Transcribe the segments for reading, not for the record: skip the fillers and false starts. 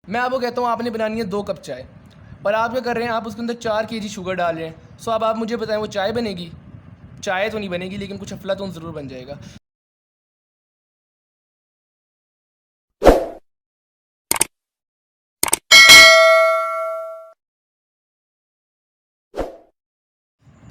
मैं आपको कहता हूँ आपने बनानी है 2 कप चाय और आप क्या कर रहे हैं, आप उसके अंदर 4 केजी शुगर डाल रहे हैं। सो अब आप मुझे बताएं वो चाय बनेगी? चाय तो नहीं बनेगी, लेकिन कुछ अफलातून ज़रूर बन जाएगा।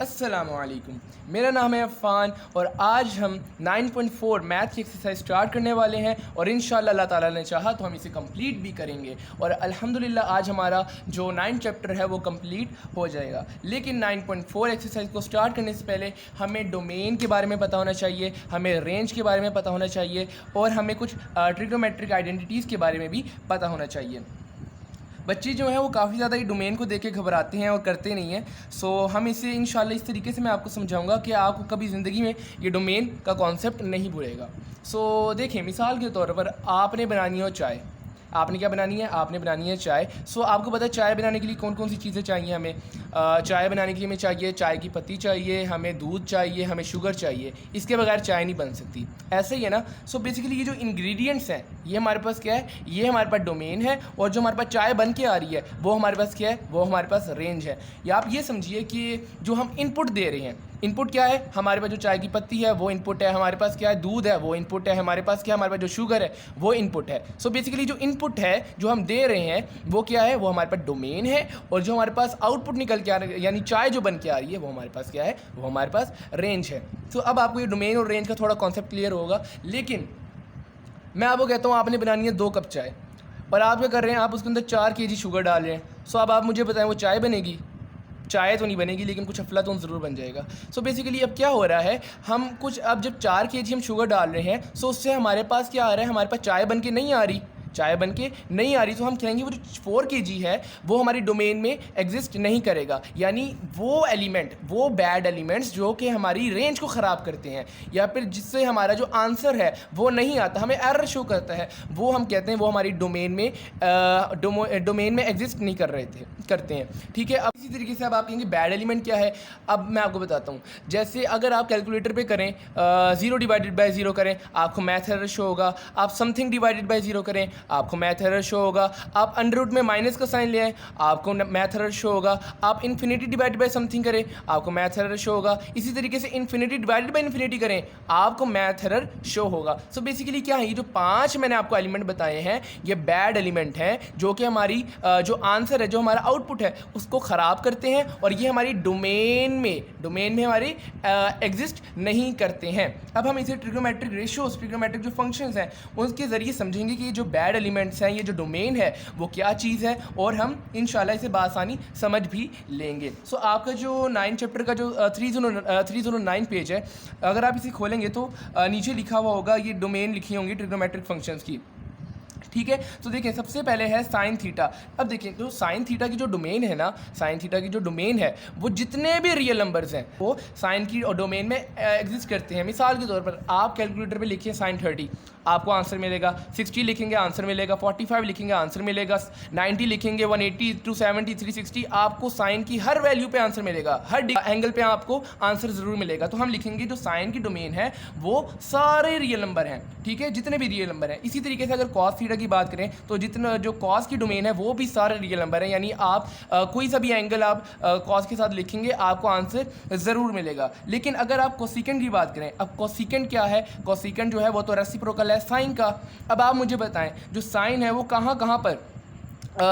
अस्सलामुअलैकुम, मेरा नाम है अफ़ान और आज हम 9.4 मैथ की एक्सरसाइज स्टार्ट करने वाले हैं और इंशाअल्लाह अल्लाह ताला ने चाहा तो हम इसे कंप्लीट भी करेंगे और अल्हम्दुलिल्लाह आज हमारा जो 9 चैप्टर है वो कंप्लीट हो जाएगा। लेकिन 9.4 एक्सरसाइज को स्टार्ट करने से पहले हमें डोमेन के बारे में पता होना चाहिए, हमें रेंज के बारे में पता होना चाहिए और हमें कुछ ट्रिग्नोमेट्रिक आइडेंटिटीज़ के बारे में भी पता होना चाहिए। बच्चे जो हैं वो काफ़ी ज़्यादा ये डोमेन को देख के घबराते हैं और करते नहीं हैं। सो हम इसे इंशाल्लाह इस तरीके से मैं आपको समझाऊंगा कि आपको कभी ज़िंदगी में ये डोमेन का कॉन्सेप्ट नहीं भूलेगा। सो देखें, मिसाल के तौर पर आपने बनानी हो चाय। आपने क्या बनानी है? आपने बनानी है चाय। सो आपको पता है चाय बनाने के लिए कौन कौन सी चीज़ें चाहिए हमें? चाय बनाने के लिए हमें चाहिए चाय की पत्ती चाहिए, हमें दूध चाहिए, हमें शुगर चाहिए। इसके बगैर चाय नहीं बन सकती। ऐसे ही है ना। सो बेसिकली ये जो इंग्रेडिएंट्स हैं ये हमारे पास क्या है? ये हमारे पास डोमेन है और जो हमारे पास चाय बन के आ रही है वो हमारे पास क्या है? वो हमारे पास रेंज है। या आप ये समझिए कि जो हम इनपुट दे रहे हैं, इनपुट क्या है? हमारे पास जो चाय की पत्ती है वो इनपुट है, हमारे पास क्या है? दूध है, वो इनपुट है, हमारे पास क्या है? हमारे पास जो शुगर है वो इनपुट है। सो बेसिकली जो इनपुट है जो हम दे रहे हैं वो क्या है? वो हमारे पास डोमेन है और जो हमारे पास आउटपुट निकल के आ रही है यानी चाय जो बन के आ रही है वो हमारे पास क्या है? वो हमारे पास रेंज है। तो अब आपको ये डोमेन और रेंज का थोड़ा कॉन्सेप्ट क्लियर होगा। लेकिन मैं आपको कहता हूँ आपने बनानी है 2 कप चाय और आप क्या कर रहे हैं, आप उसके अंदर 4 केजी शुगर डाल रहे हैं। सो अब आप मुझे बताएं वो चाय बनेगी? चाय तो नहीं बनेगी, लेकिन कुछ अफलातून ज़रूर बन जाएगा। सो बेसिकली अब क्या हो रहा है, हम कुछ अब जब 4 केजी हम शुगर डाल रहे हैं सो उससे हमारे पास क्या आ रहा है? हमारे पास चाय बन के नहीं आ रही। चाय बन के नहीं आ रही तो हम कहेंगे वो जो 4 केजी है वो हमारी डोमेन में एग्जिस्ट नहीं करेगा। यानी वो एलिमेंट, वो बैड एलिमेंट्स जो कि हमारी रेंज को ख़राब करते हैं या फिर जिससे हमारा जो आंसर है वो नहीं आता, हमें एरर शो करता है, वो हम कहते हैं वो हमारी डोमेन में एग्जिस्ट नहीं करते हैं। ठीक है। अब इसी तरीके से अब आप कहेंगे बैड एलिमेंट क्या है? अब मैं आपको बताता हूँ। जैसे अगर आप कैलकुलेटर पे करें 0 डिवाइडेड बाय 0 करें, आपको मैथ एरर शो होगा। आप समथिंग डिवाइडेड बाय 0 करें, आपको मैथ एरर शो होगा। आप अंडर रूट में माइनस का साइन ले आए, आपको मैथ एरर शो होगा। आप इन्फिनिटी डिवाइडेड बाय समथिंग करें, आपको मैथ एरर शो होगा। इसी तरीके से इन्फिनिटी डिवाइडेड बाय इन्फिनिटी करें, आपको मैथ एरर शो होगा। सो बेसिकली क्या है, ये जो 5 मैंने आपको एलिमेंट बताए हैं ये बैड एलिमेंट हैं जो कि हमारी जो आंसर है, जो हमारा आउटपुट है उसको ख़राब करते हैं और ये हमारी डोमेन में हमारे एग्जिस्ट नहीं करते हैं। अब हम इसे ट्रिग्नोमेट्रिक रेशियोज, ट्रिग्नोमेट्रिक जो फंक्शंस हैं उसके ज़रिए समझेंगे कि ये जो बैड एलिमेंट्स हैं, ये जो डोमेन है वो क्या चीज़ है और हम इंशाल्लाह इसे बासानी समझ भी लेंगे। सो आपका जो 9 चैप्टर का जो 309 पेज है, अगर आप इसे खोलेंगे तो नीचे लिखा हुआ होगा, ये डोमेन लिखी होंगी ट्रिग्नोमेट्रिक फंक्शंस की। ठीक है। तो देखिए सबसे पहले है साइन थीटा। अब देखिए जो साइन थीटा की जो डोमेन है ना, साइन थीटा की जो डोमेन है वो जितने भी रियल नंबर्स हैं वो साइन की डोमेन में एग्जिस्ट करते हैं। मिसाल के तौर पर आप कैलकुलेटर पे लिखिए साइन 30, आपको आंसर मिलेगा। 60 लिखेंगे आंसर मिलेगा। 45 लिखेंगे आंसर मिलेगा। 90 लिखेंगे, 180, 270, 360, आपको साइन की हर वैल्यू पे आंसर मिलेगा, हर एंगल पे आपको आंसर ज़रूर मिलेगा। तो हम लिखेंगे जो साइन की डोमेन है वो सारे रियल नंबर हैं। ठीक है, जितने भी रियल नंबर हैं। इसी तरीके से अगर कॉस थीटा की बात करें तो जितना जो कॉस की डोमेन है वो भी सारे रियल नंबर हैं। यानी आप कोई सा भी एंगल आप कॉस के साथ लिखेंगे आपको आंसर ज़रूर मिलेगा। लेकिन अगर आप कोसिकेंट की बात करें, अब कोसिकेंट क्या है? कोसिकेंट जो है वो तो रेसिप्रोकल है साइन का। अब आप मुझे बताएं जो साइन है वो कहाँ कहाँ पर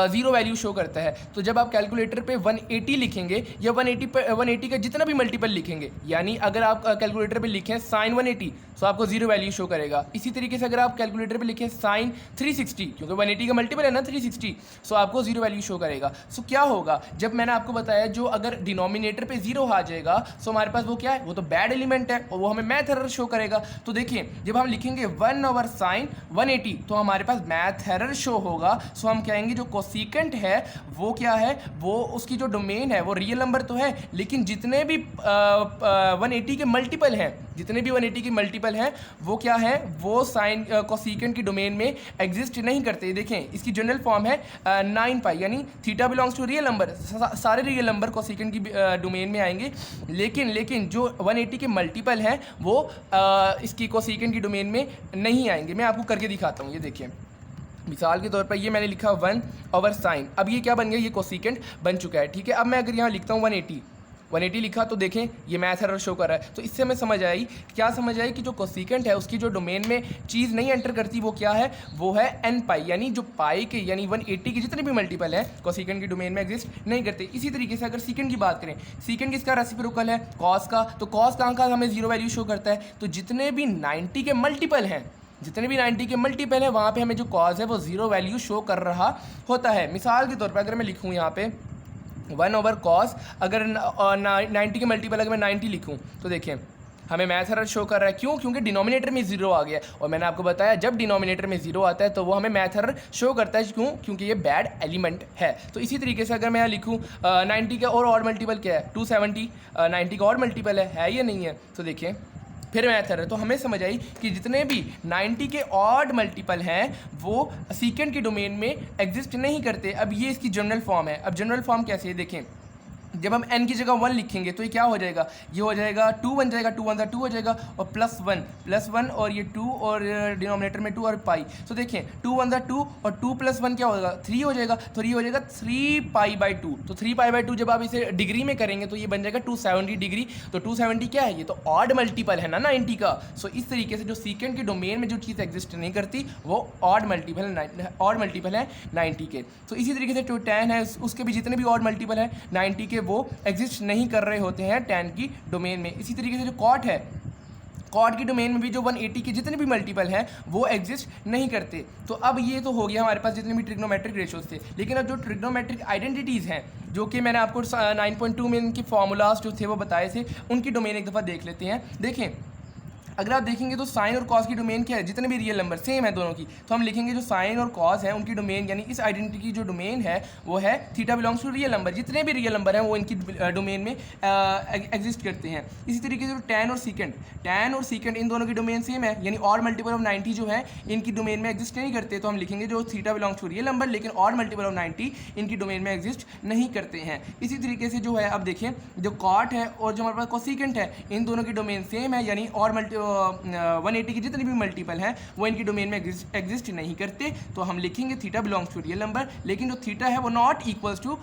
0 वैल्यू शो करता है? तो जब आप कैलकुलेटर पे 180 लिखेंगे या 180 का जितना भी मल्टीपल लिखेंगे, यानी अगर आप कैलकुलेटर पे लिखें साइन 180 तो आपको 0 वैल्यू शो करेगा। इसी तरीके से अगर आप कैलकुलेटर पे लिखें साइन 360, क्योंकि 180 का मल्टीपल है ना 360, सो आपको 0 वैल्यू शो करेगा। सो क्या होगा जब मैंने आपको बताया जो अगर डिनोमिनेटर पे 0 आ जाएगा सो हमारे पास वो क्या है? वो तो बैड एलिमेंट है और वो हमें मैथ एरर शो करेगा। तो देखिए जब हम लिखेंगे 1/sin 180 तो हमारे पास मैथ एरर शो होगा। सो हम कहेंगे जो कोसिकेंट है वो क्या है? वो उसकी जो डोमेन है वो रियल नंबर तो है, लेकिन जितने भी 180 के मल्टीपल हैं, जितने भी 180 के मल्टीपल हैं वो क्या है? वो साइन कोसिकेंट की डोमेन में एग्जिस्ट नहीं करते। देखें इसकी जनरल फॉर्म है 9 यानी theta belongs to real number, सारे रियल नंबर कोसिकेंट की डोमेन में आएंगे। लेकिन जो 180 के मल्टीपल हैं वो इसकी कोसिकेंट की डोमेन में नहीं आएंगे। मैं आपको करके दिखाता हूँ, ये देखिए मिसाल के तौर पर ये मैंने लिखा 1/sin, अब ये क्या बन गया, ये कोसिकेंट बन चुका है, ठीक है। अब मैं अगर यहाँ लिखता हूँ 180 लिखा तो देखें ये मैथ एरर शो कर रहा है। तो इससे हमें समझ आई, क्या समझ आई कि जो कोसिकेंट है उसकी जो डोमेन में चीज़ नहीं एंटर करती वो क्या है, वो है n पाई, यानी जो पाई के यानी 180 के जितने भी मल्टीपल हैं कोसिकेंट की डोमेन में एग्जिस्ट नहीं करते। इसी तरीके से अगर सीकेंट की बात करें, सीकेंट किसका रेसिप्रोकल है, कॉस का, तो कॉस कहाँ का हमें जीरो वैल्यू शो करता है, तो जितने भी 90 के मल्टीपल हैं, जितने भी 90 के मल्टीपल है वहाँ पे हमें जो कॉज है वो जीरो वैल्यू शो कर रहा होता है। मिसाल के तौर पर अगर मैं लिखूँ यहाँ पे 1/cos, अगर 90 के मल्टीपल अगर मैं 90 लिखूँ तो देखिए हमें मैथ एरर शो कर रहा है, क्यों, क्योंकि डिनोमिनेटर में जीरो आ गया और मैंने आपको बताया जब डिनोमिनेटर में जीरो आता है तो वो हमें मैथ एरर शो करता है, क्यों, क्योंकि ये बैड एलिमेंट है। तो इसी तरीके से अगर मैं यहाँ लिखूँ 90 का और ऑड मल्टीपल क्या है 270, 90 का और मल्टीपल है या नहीं है, तो देखिए फिर मैथ एरर। तो हमें समझ आई कि जितने भी 90 के ऑड मल्टीपल हैं वो सीकेंट की डोमेन में एग्जिस्ट नहीं करते। अब ये इसकी जनरल फॉर्म है। अब जनरल फॉर्म कैसे है, देखें जब हम n की जगह 1 लिखेंगे तो ये क्या हो जाएगा, ये हो जाएगा 2 बन जाएगा, 2 1 2 हो जाएगा और +1 और ये 2 और डिनोमिनेटर में 2 और पाई। तो देखें 2 1 2 और 2 + 1 क्या होगा 3 हो जाएगा, तो ये हो जाएगा 3π/2। तो 3π/2 जब आप इसे डिग्री में करेंगे तो ये बन जाएगा 270 डिग्री। तो 270 क्या है, ये तो ऑड मल्टीपल है ना 90 का। सो इस तरीके से जो सीकेंट की डोमेन में जो चीज़ एग्जिस्ट नहीं करती वो ऑड मल्टीपल है 90 के। तो इसी तरीके से जो tan है उसके भी जितने भी ऑड मल्टीपल है 90 के वो एग्जिस्ट नहीं कर रहे होते हैं tan की डोमेन में। इसी तरीके से जो cot है, कॉट की डोमेन में भी जो 180 के जितने भी मल्टीपल हैं वो एग्जिस्ट नहीं करते। तो अब ये तो हो गया हमारे पास जितने भी ट्रिग्नोमेट्रिक रेशियोज थे। लेकिन अब जो ट्रिग्नोमेट्रिक आइडेंटिटीज़ हैं जो कि मैंने आपको 9.2 में इनके फॉर्मूलाज जो थे वो बताए थे, उनकी डोमेन एक दफ़ा देख लेते हैं। देखें अगर आप देखेंगे तो साइन और कॉस की डोमेन क्या है, जितने भी रियल नंबर सेम है दोनों की, तो हम लिखेंगे जो साइन और कॉस है उनकी डोमेन यानी इस आइडेंटिटी की जो डोमेन है वो है theta belongs to real number. जितने भी रियल नंबर हैं वो इनकी डोमेन में एग्जिस्ट करते हैं। इसी तरीके से टैन और सीकेंट इन दोनों की डोमेन सेम है, यानी और मल्टीपल ऑफ 90 जो है इनकी डोमेन में एग्जिस्ट नहीं करते। तो हम लिखेंगे जो theta belongs to real number, लेकिन और मल्टीपल ऑफ 90 इनकी डोमेन में एग्जिस्ट नहीं करते हैं। इसी तरीके से जो है अब देखें जो कॉट है और जो हमारे पास कोसिकेंट है इन दोनों की डोमेन सेम है, यानी और 180 के जितने भी मल्टीपल हैं वो इनकी डोमेन में एग्जिस्ट नहीं करते। तो हम लिखेंगे theta belongs to real number, लेकिन जो थीटा है वो not equals to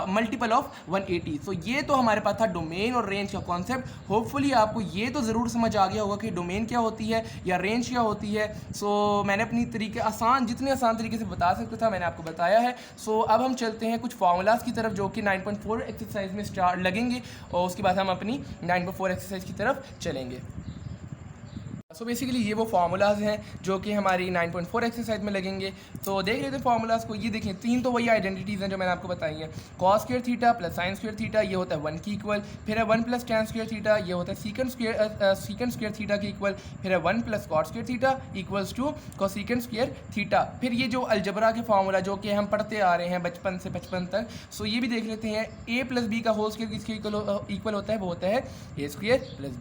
multiple of 180। तो ये तो हमारे पास था डोमेन और रेंज का कॉन्सेप्ट। होपफुली आपको ये तो ज़रूर समझ आ गया होगा कि डोमेन क्या होती है या रेंज क्या होती है। सो मैंने अपनी तरीके जितने आसान तरीके से बता सकता था मैंने आपको बताया है। सो अब हम चलते हैं कुछ फार्मूलाज की तरफ जो कि 9.4 एक्सरसाइज में स्टार्ट लगेंगे और उसके बाद हम अपनी 9.4 एक्सरसाइज की तरफ चलेंगे। सो बेसिकली ये वो फार्मूलाज हैं जो कि हमारी 9.4 एक्सरसाइज में लगेंगे। तो देख लेते हैं फार्मूलाज को। ये देखें तीन तो वही आइडेंटिटीज़ हैं जो मैंने आपको बताई हैं। Cos square theta plus sine square theta ये होता है 1 की इक्वल, फिर है 1 + tan स्क्वायर थीटा ये होता है सीकेंट स्क्वायर थीटा के इक्वल, फिर है 1 + cot square theta equals to cosecant square theta. फिर ये जो अलजबरा के फार्मूला जो कि हम पढ़ते आ रहे हैं बचपन से बचपन तक, सो ये भी देख लेते हैं। a + b का होल स्क्वायर किसके इक्वल होता है, वो होता है a² +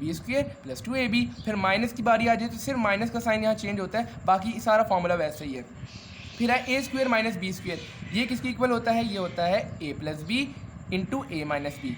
b² + 2ab। फिर माइनस की बारी आ जाए तो सिर्फ माइनस का साइन यहाँ चेंज होता है, बाकी सारा फार्मूला वैसे ही है। फिर है a² - b², ये किसके इक्वल होता है, ये होता है a + b × a - b।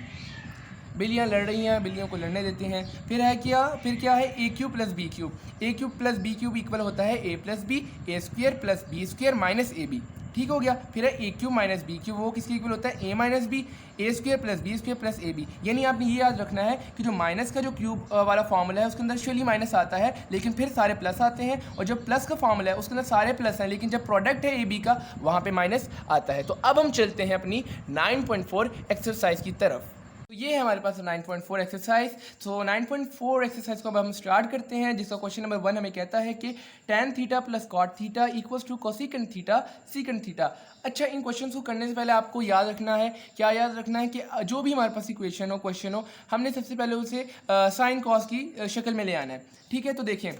बिल्लियाँ लड़ रही हैं, बिल्लियों को लड़ने देते हैं। फिर है क्या, फिर क्या है a³ + b³, a³ + b³ equal होता है a + b, a² + b² - ab। ठीक हो गया। फिर है a³ - b³, वो किसके इक्वल होता है a - b, a² + b² + ab। यानी आपने ये याद रखना है कि जो माइनस का जो क्यूब वाला फार्मूला है उसके अंदर एक्चुअली माइनस आता है लेकिन फिर सारे प्लस आते हैं, और जो प्लस का फार्मूला है उसके अंदर सारे प्लस हैं लेकिन जब प्रोडक्ट है ab का वहाँ पे माइनस आता है। तो अब हम चलते हैं अपनी 9.4 एक्सरसाइज की तरफ। तो ये है हमारे पास 9.4 एक्सरसाइज। तो 9.4 एक्सरसाइज को अब हम स्टार्ट करते हैं, जिसका क्वेश्चन नंबर 1 हमें कहता है कि tan theta plus cot theta equals to cosecant theta secant theta. अच्छा, इन क्वेश्चन को करने से पहले आपको याद रखना है, क्या याद रखना है कि जो भी हमारे पास इक्वेशन हो क्वेश्चन हो हमने सबसे पहले उसे साइन कॉस की शक्ल में ले आना है। ठीक है, तो देखें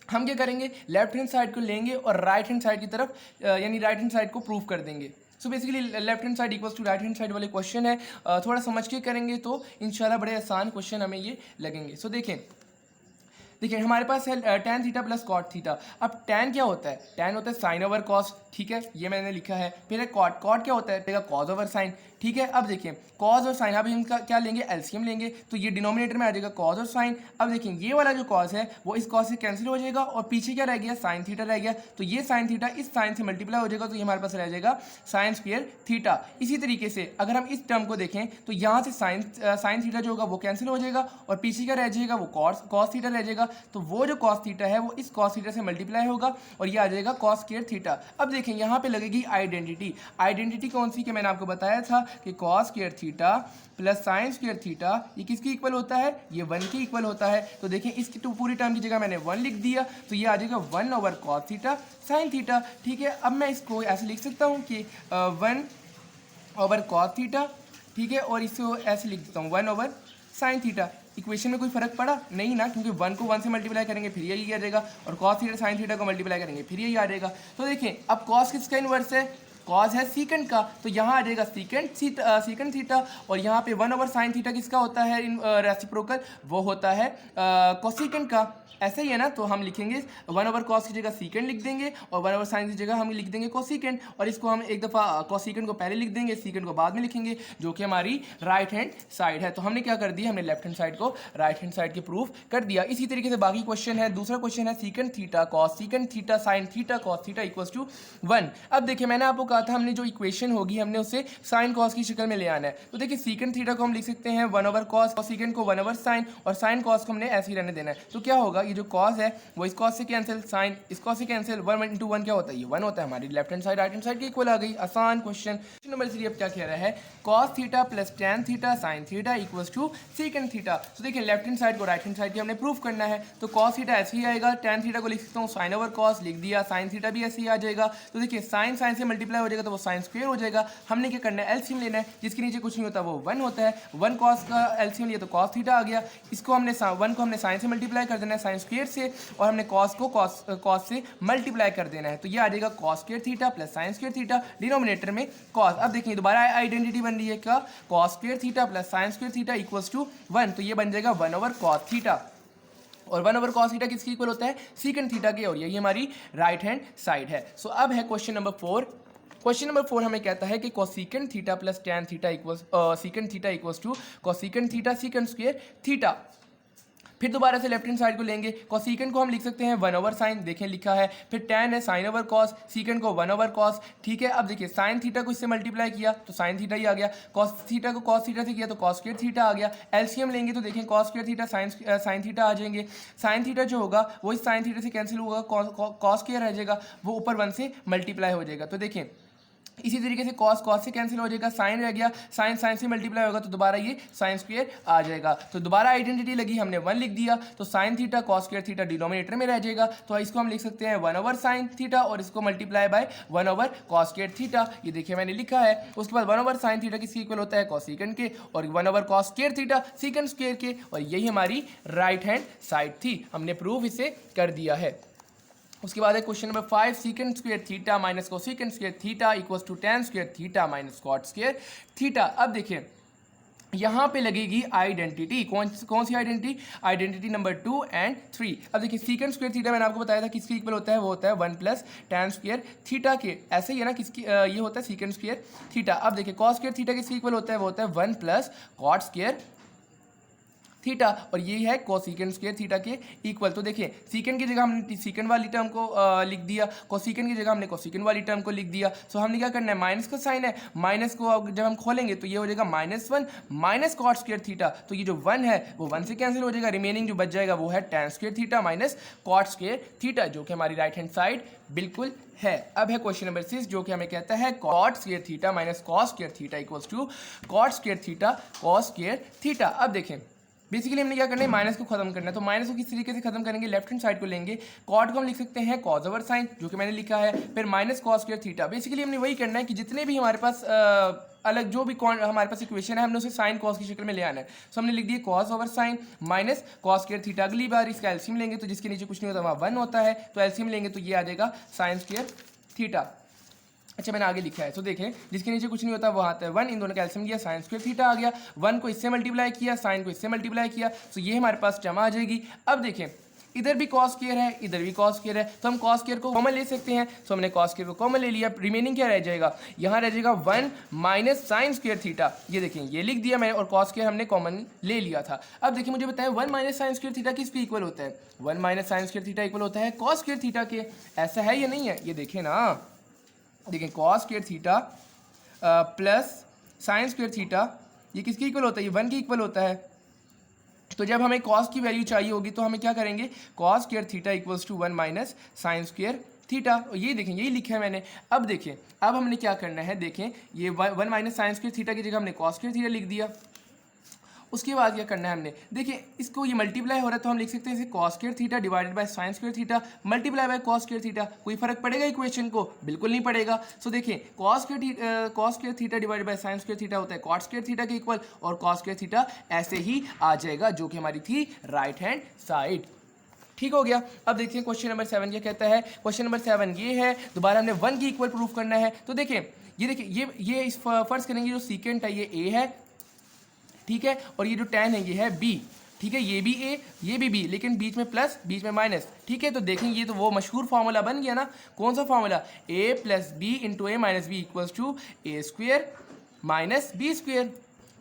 हम क्या करेंगे, लेफ्ट हैंड साइड को लेंगे और राइट हैंड साइड की तरफ यानी राइट हैंड साइड को प्रूव कर देंगे। So basically left hand side equals to right hand side वाले क्वेश्चन है, थोड़ा समझ के करेंगे तो इंशाल्लाह बड़े आसान क्वेश्चन हमें ये लगेंगे। सो देखिए हमारे पास है tan theta plus cot theta. अब tan क्या होता है, tan होता है साइन ओवर कॉस, ठीक है ये मैंने लिखा है। फिर है cot क्या होता है, cos ओवर साइन, ठीक है। अब देखिए कॉज और साइन, अब इनका क्या लेंगे, एलसीएम लेंगे, तो ये डिनोमिनेटर में आ जाएगा कॉज और साइन। अब देखिए ये वाला जो कॉज है वो इस कॉज से कैंसिल हो जाएगा और पीछे क्या रह गया, साइन थीटा रह गया, तो ये साइन थीटा इस साइन से मल्टीप्लाई हो जाएगा, तो ये हमारे पास रह जाएगा साइन स्क्वायर थीटा। इसी तरीके से अगर हम इस टर्म को देखें तो यहाँ से साइन थीटा जो होगा वो कैंसिल हो जाएगा और पीछे क्या रह जाएगा, वो कॉस थीटा रह जाएगा, तो वो जो कॉस थीटा है वो इस कॉस थीटा से मल्टीप्लाई होगा और ये आ जाएगा कॉस स्क्वायर थीटा। अब देखें यहाँ पे लगेगी आइडेंटिटी, आइडेंटिटी कौन सी कि मैंने आपको बताया था कि cos square theta plus sine square theta ये किसके इक्वल होता है, ये 1 के इक्वल होता है। तो देखें इसकी तो पूरी टर्म की जगह मैंने 1 लिख दिया, तो ये आ जाएगा 1 over cos theta sine theta. ठीक है, अब मैं इसको ऐसे लिख सकता हूँ कि 1 ओवर कॉस थीटा, ठीक है, और इसको ऐसे लिख देता हूँ 1 ओवर साइन थीटा। इक्वेशन में कोई फर्क पड़ा नहीं ना, क्योंकि 1 को 1 से मल्टीप्लाई करेंगे फिर यही आ जाएगा और कॉस थीटा साइन थीटा को मल्टीप्लाई करेंगे फिर यही आ जाएगा। तो देखें अब कॉस किसका इनवर्स है, कॉस है सीकेंड का, तो यहाँ आ जाएगा सीकेंड थीटा और यहाँ पे 1 ओवर साइन थीटा किसका होता है रेसिप्रोकल, वो होता है कोसेकेंड का। ऐसा ही है ना, तो हम लिखेंगे 1 ओवर कॉस की जगह सीकेंड लिख देंगे और 1 ओवर साइन की जगह हम लिख देंगे कोसेकेंड, और इसको हम एक दफ़ा कोसेकेंड को पहले लिख देंगे, सीकेंड को बाद में लिखेंगे, जो कि हमारी राइट हैंड साइड है। तो हमने क्या कर दिया, हमने लेफ्ट हैंड साइड को राइट हैंड साइड के प्रूफ कर दिया। इसी तरीके से बाकी क्वेश्चन है, दूसरा क्वेश्चन है secant theta cosecant theta sine theta cos theta equals to 1। अब देखिए मैंने आपको कहा था हमने जो इक्वेशन होगी हमने उसे साइन कॉस की शक्ल में ले आना है। तो देखिए सीकेंड थीटा को हम लिख सकते हैं 1 ओवर कॉस, सीकेंड को 1 ओवर साइन और साइन कॉस को हमने ऐसे ही रहने देना है। तो क्या होगा, ये जो कॉस है वो इस कॉस से कैंसिल, साइन इस कॉस से कैंसिल, 1 इंटू 1 क्या होता है, ये 1 होता है। हमारी left hand side right hand side की इक्वल आ गई। आसान क्वेश्चन। क्वेश्चन नंबर 3 अब क्या कह रहा है, cos theta plus tan theta sine theta equals to secant theta. तो देखिए लेफ्ट हैंड साइड को राइट हैंड साइड की हमने प्रूफ करना है, तो कॉस थीटा ऐसे ही आएगा, टैन थीटा को लिख सकता हूँ साइन ओवर कॉस लिख दिया, साइन थीटा भी ऐसे ही आ जाएगा। तो देखिए साइन साइन से मल्टीप्लाई हो जाएगा तो वो साइन स्क्वायर हो जाएगा। हमने क्या करना है, एलसीएम लेना है, जिसके नीचे कुछ नहीं होता वो 1 होता है। 1 कॉस का एलसीएम लिया तो कॉस थीटा आ गया, इसको हमने 1 को हमने साइन से मल्टीप्लाई कर देना है साइन स्क्वायर से, और हमने कॉस को कॉस से मल्टीप्लाई कर देना है, तो ये आ जाएगा cos square theta plus sine square theta, denominator में कॉस। अब देखिए दोबारा आइडेंटिटी बन रही है क्या, cos square theta plus sine square theta equals to 1, तो ये बन जाएगा 1 ओवर कॉस थीटा, और 1 ओवर कॉस थीटा किसके इक्वल होता है, सीकेंड थीटा के, और यही हमारी राइट हैंड साइड है। सो अब है क्वेश्चन नंबर 4। क्वेश्चन नंबर 4 हमें कहता है कि cosecant theta plus tan theta equals secant theta equals to cosecant theta secant square theta. फिर दोबारा से लेफ्ट हैंड साइड को लेंगे, कोसेकेंड को हम लिख सकते हैं 1 ओवर साइन, देखें लिखा है, फिर टैन है साइन ओवर कॉस, सीकेंड को 1 ओवर कॉस, ठीक है। अब देखिए साइन थीटा को इससे मल्टीप्लाई किया तो साइन थीटा ही आ गया, कॉस थीटा को कॉस थीटा से किया तो कॉस स्क्वायर थीटा आ गया। एलसीएम लेंगे तो देखें cos square theta sine theta आ जाएंगे, साइन थीटा जो होगा वो इस साइन थीटा से कैंसिल होगा, कॉस स्क्वायर रह जाएगा, वो ऊपर 1 से मल्टीप्लाई हो जाएगा। तो देखें इसी तरीके से कॉस कॉस से कैंसिल हो जाएगा, साइन रह गया, साइन साइन से मल्टीप्लाई होगा तो दोबारा ये साइन स्क्वायर आ जाएगा। तो दोबारा आइडेंटिटी लगी, हमने 1 लिख दिया, तो sign theta cos square theta denominator में रह जाएगा, तो इसको हम लिख सकते हैं 1 ओवर साइन थीटा और इसको multiply by 1 over cos square theta. ये देखिए मैंने लिखा है। उसके बाद 1 ओवर साइन थीटा किसके इक्वल होता है, कोसेकेंड के, और 1 over cos square theta secant square के, और यही हमारी राइट हैंड साइड थी। हमने प्रूफ इसे कर दिया है। उसके बाद है question number 5, secant square theta minus cosecant square theta equals to tan square theta minus cot square theta. अब देखिए यहाँ पे लगेगी आइडेंटिटी, कौन सी आइडेंटिटी, आइडेंटिटी नंबर 2 एंड 3। अब देखिए सीकेंड स्क्वायर थीटा मैंने आपको बताया था किसके इक्वल होता है, वो होता है 1 प्लस टैन स्क्वायर थीटा के। ऐसे ही है ना, किसकी ये होता है सीकेंड स्क्वायर थीटा। अब देखिए कॉस स्क्वायर थीटा किसके इक्वल होता है, वो होता है 1 प्लस कॉट स्क्वायर थीटा, और ये है कोसेकेंड स्क्वायर थीटा के इक्वल। तो देखिए सीकेंड की जगह हमने सीकेंड वाली टर्म को लिख दिया, कोसेकेंड की जगह हमने कोसेकेंड वाली टर्म को लिख दिया। सो हमने क्या करना है, माइनस का साइन है, माइनस को जब हम खोलेंगे तो ये हो जाएगा -1 माइनस कॉट स्क्वायर थीटा, तो ये जो 1 है वो 1 से कैंसिल हो जाएगा, रिमेनिंग जो बच जाएगा वो है tan square theta minus cot square theta, जो कि हमारी राइट हैंड साइड बिल्कुल है। अब है क्वेश्चन नंबर 6, जो कि हमें कहता है cot square theta minus cos square theta equals to cot square theta cos square theta. अब देखें बेसिकली हमने क्या करना है, माइनस को खत्म करना है, तो माइनस को किस तरीके से खत्म करेंगे, लेफ्ट हैंड साइड को लेंगे, कॉट को हम लिख सकते हैं कॉस ओवर साइन, जो कि मैंने लिखा है, फिर minus cos square theta. Basically हमने वही करना है कि जितने भी हमारे पास अलग जो भी हमारे पास इक्वेशन है हमने उसे साइन कॉस की शक्ल में ले आना है। सो हमने लिख दिया cos over sine minus cos square theta. अगली बार इसका एलसीएम लेंगे तो जिसके नीचे कुछ नहीं होता वहाँ 1 होता है, तो एलसीएम लेंगे तो ये आ जाएगा साइन स्क्वायर थीटा। अच्छा मैंने आगे लिखा है, तो देखें जिसके नीचे कुछ नहीं होता वो आता है 1, इन दोनों का एलसीएम लिया, साइन स्क्वायर थीटा आ गया, 1 को इससे मल्टीप्लाई किया, साइन को इससे मल्टीप्लाई किया, तो ये हमारे पास टर्म आ जाएगी। अब देखें इधर भी कॉस स्क्वायर है, इधर भी कॉस स्क्वायर है, तो हम कॉस स्क्वायर को कॉमन ले सकते हैं। तो हमने कॉस स्क्वायर को कॉमन ले लिया, रिमेनिंग क्या रह जाएगा, यहाँ रह जाएगा 1 माइनस साइन स्क्वायर थीटा। ये देखें, ये लिख दिया मैंने और कॉस स्क्वायर हमने कॉमन ले लिया था। अब देखिए मुझे बताएं 1 माइनस साइन स्क्वायर थीटा किसके इक्वल होता है, 1 minus sine square theta equal होता है कॉस स्क्वायर थीटा के। ऐसा है या नहीं है, ये देखें ना, देखें cos square theta plus sine square theta ये किसके इक्वल होता है, ये 1 के इक्वल होता है। तो जब हमें कॉस की वैल्यू चाहिए होगी तो हमें क्या करेंगे, cos square theta equals to 1 minus sine square theta. ये देखें, यही लिखा है मैंने। अब देखें, अब हमने क्या करना है, देखें ये 1 माइनस साइन स्क्वायर थीटा की जगह हमने कॉस स्क्वायर थीटा लिख दिया। उसके बाद क्या करना है हमने, देखिए इसको ये मल्टीप्लाई हो रहा है तो हम लिख सकते हैं इसे cos square theta divided by sign square theta multiply by cos square theta. कोई फर्क पड़ेगा इक्वेशन को, बिल्कुल नहीं पड़ेगा। सो देखिए cos square theta divided by sign square theta होता है कॉट स्क्वायर थीटा के इक्वल, और कॉस स्क्वायर थीटा ऐसे ही आ जाएगा जो कि हमारी थी राइट हैंड साइड। ठीक हो गया। अब देखते हैं क्वेश्चन नंबर 7 क्या कहता है। क्वेश्चन नंबर 7 ये है, दोबारा हमने 1 की इक्वल प्रूफ करना है। तो देखिए ये देखिए ये इस फर्स्ट करेंगे, जो सीकेंट है ये ए है, ठीक है, और ये जो tan है ये है b, ठीक है, ये भी a ये भी b, लेकिन बीच में प्लस बीच में माइनस, ठीक है। तो देखेंगे ये तो वो मशहूर फार्मूला बन गया ना, कौन सा formula, a plus b into a minus b equals to a square minus b square,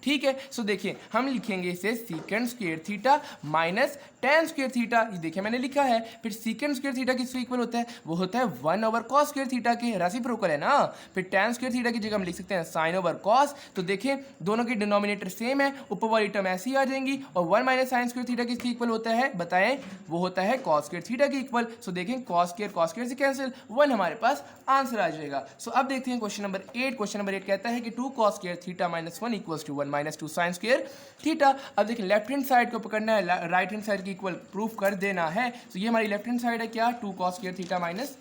ठीक है। सो देखिए हम लिखेंगे इसे secant square theta minus tan square theta, ये देखिए मैंने लिखा है। फिर सीकेंट स्क्वायर थीटा किससे इक्वल होता है, वो होता है 1 ओवर कॉस स्क्वायर थीटा के, रेसिप्रोकल है ना। फिर tan स्क्वायर थीटा की जगह हम लिख सकते हैं साइन ओवर कॉस। तो देखिए दोनों की डिनोमिनेटर सेम है, ऊपर वाली टर्म ऐसी आ जाएंगी, और 1 माइनस साइन स्क्वायर थीटा किसके इक्वल होता है बताएं, वो होता है कॉस स्क्वायर थीटा के इक्वल। सो देखें कॉस स्क्वायर से कैंसिल, 1 हमारे पास आंसर आ जाएगा। सो अब देखते हैं क्वेश्चन नंबर 8। क्वेश्चन नंबर 8 कहता है कि 2 cos square theta minus 1 equals to 1 minus 2 sine square theta. अब देखिए लेफ्ट हैंड साइड को पकड़ना है, राइट हैंड साइड की इक्वल प्रूफ कर देना है। तो ये हमारी लेफ्ट हैंड साइड है क्या, 2 कॉस स्क्वायर थीटा माइनस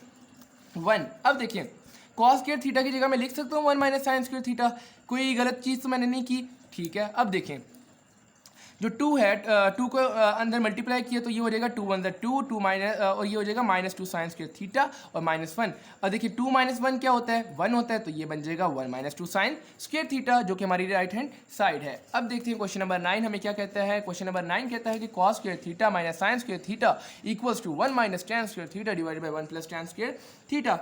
1। अब देखिए कॉस स्क्वायर थीटा की जगह मैं लिख सकता हूँ 1 माइनस साइन स्क्वायर थीटा, कोई गलत चीज़ तो मैंने नहीं की, ठीक है। अब देखें जो 2 है, 2 को अंदर मल्टीप्लाई किया तो ये हो जाएगा 2 1 2 2 माइनस, और ये हो जाएगा माइनस 2 साइन स्क्वायर थीटा और माइनस 1। और देखिए 2 माइनस 1 क्या होता है, 1 होता है, तो ये बन जाएगा 1 माइनस 2 साइन स्क्वायर थीटा, जो कि हमारी राइट हैंड साइड है। अब देखते हैं क्वेश्चन नंबर 9 हमें क्या कहता है। क्वेश्चन नंबर 9 कहता है कि cos square theta minus sine square theta equals to 1 minus tan square theta divided by 1 plus tan square theta.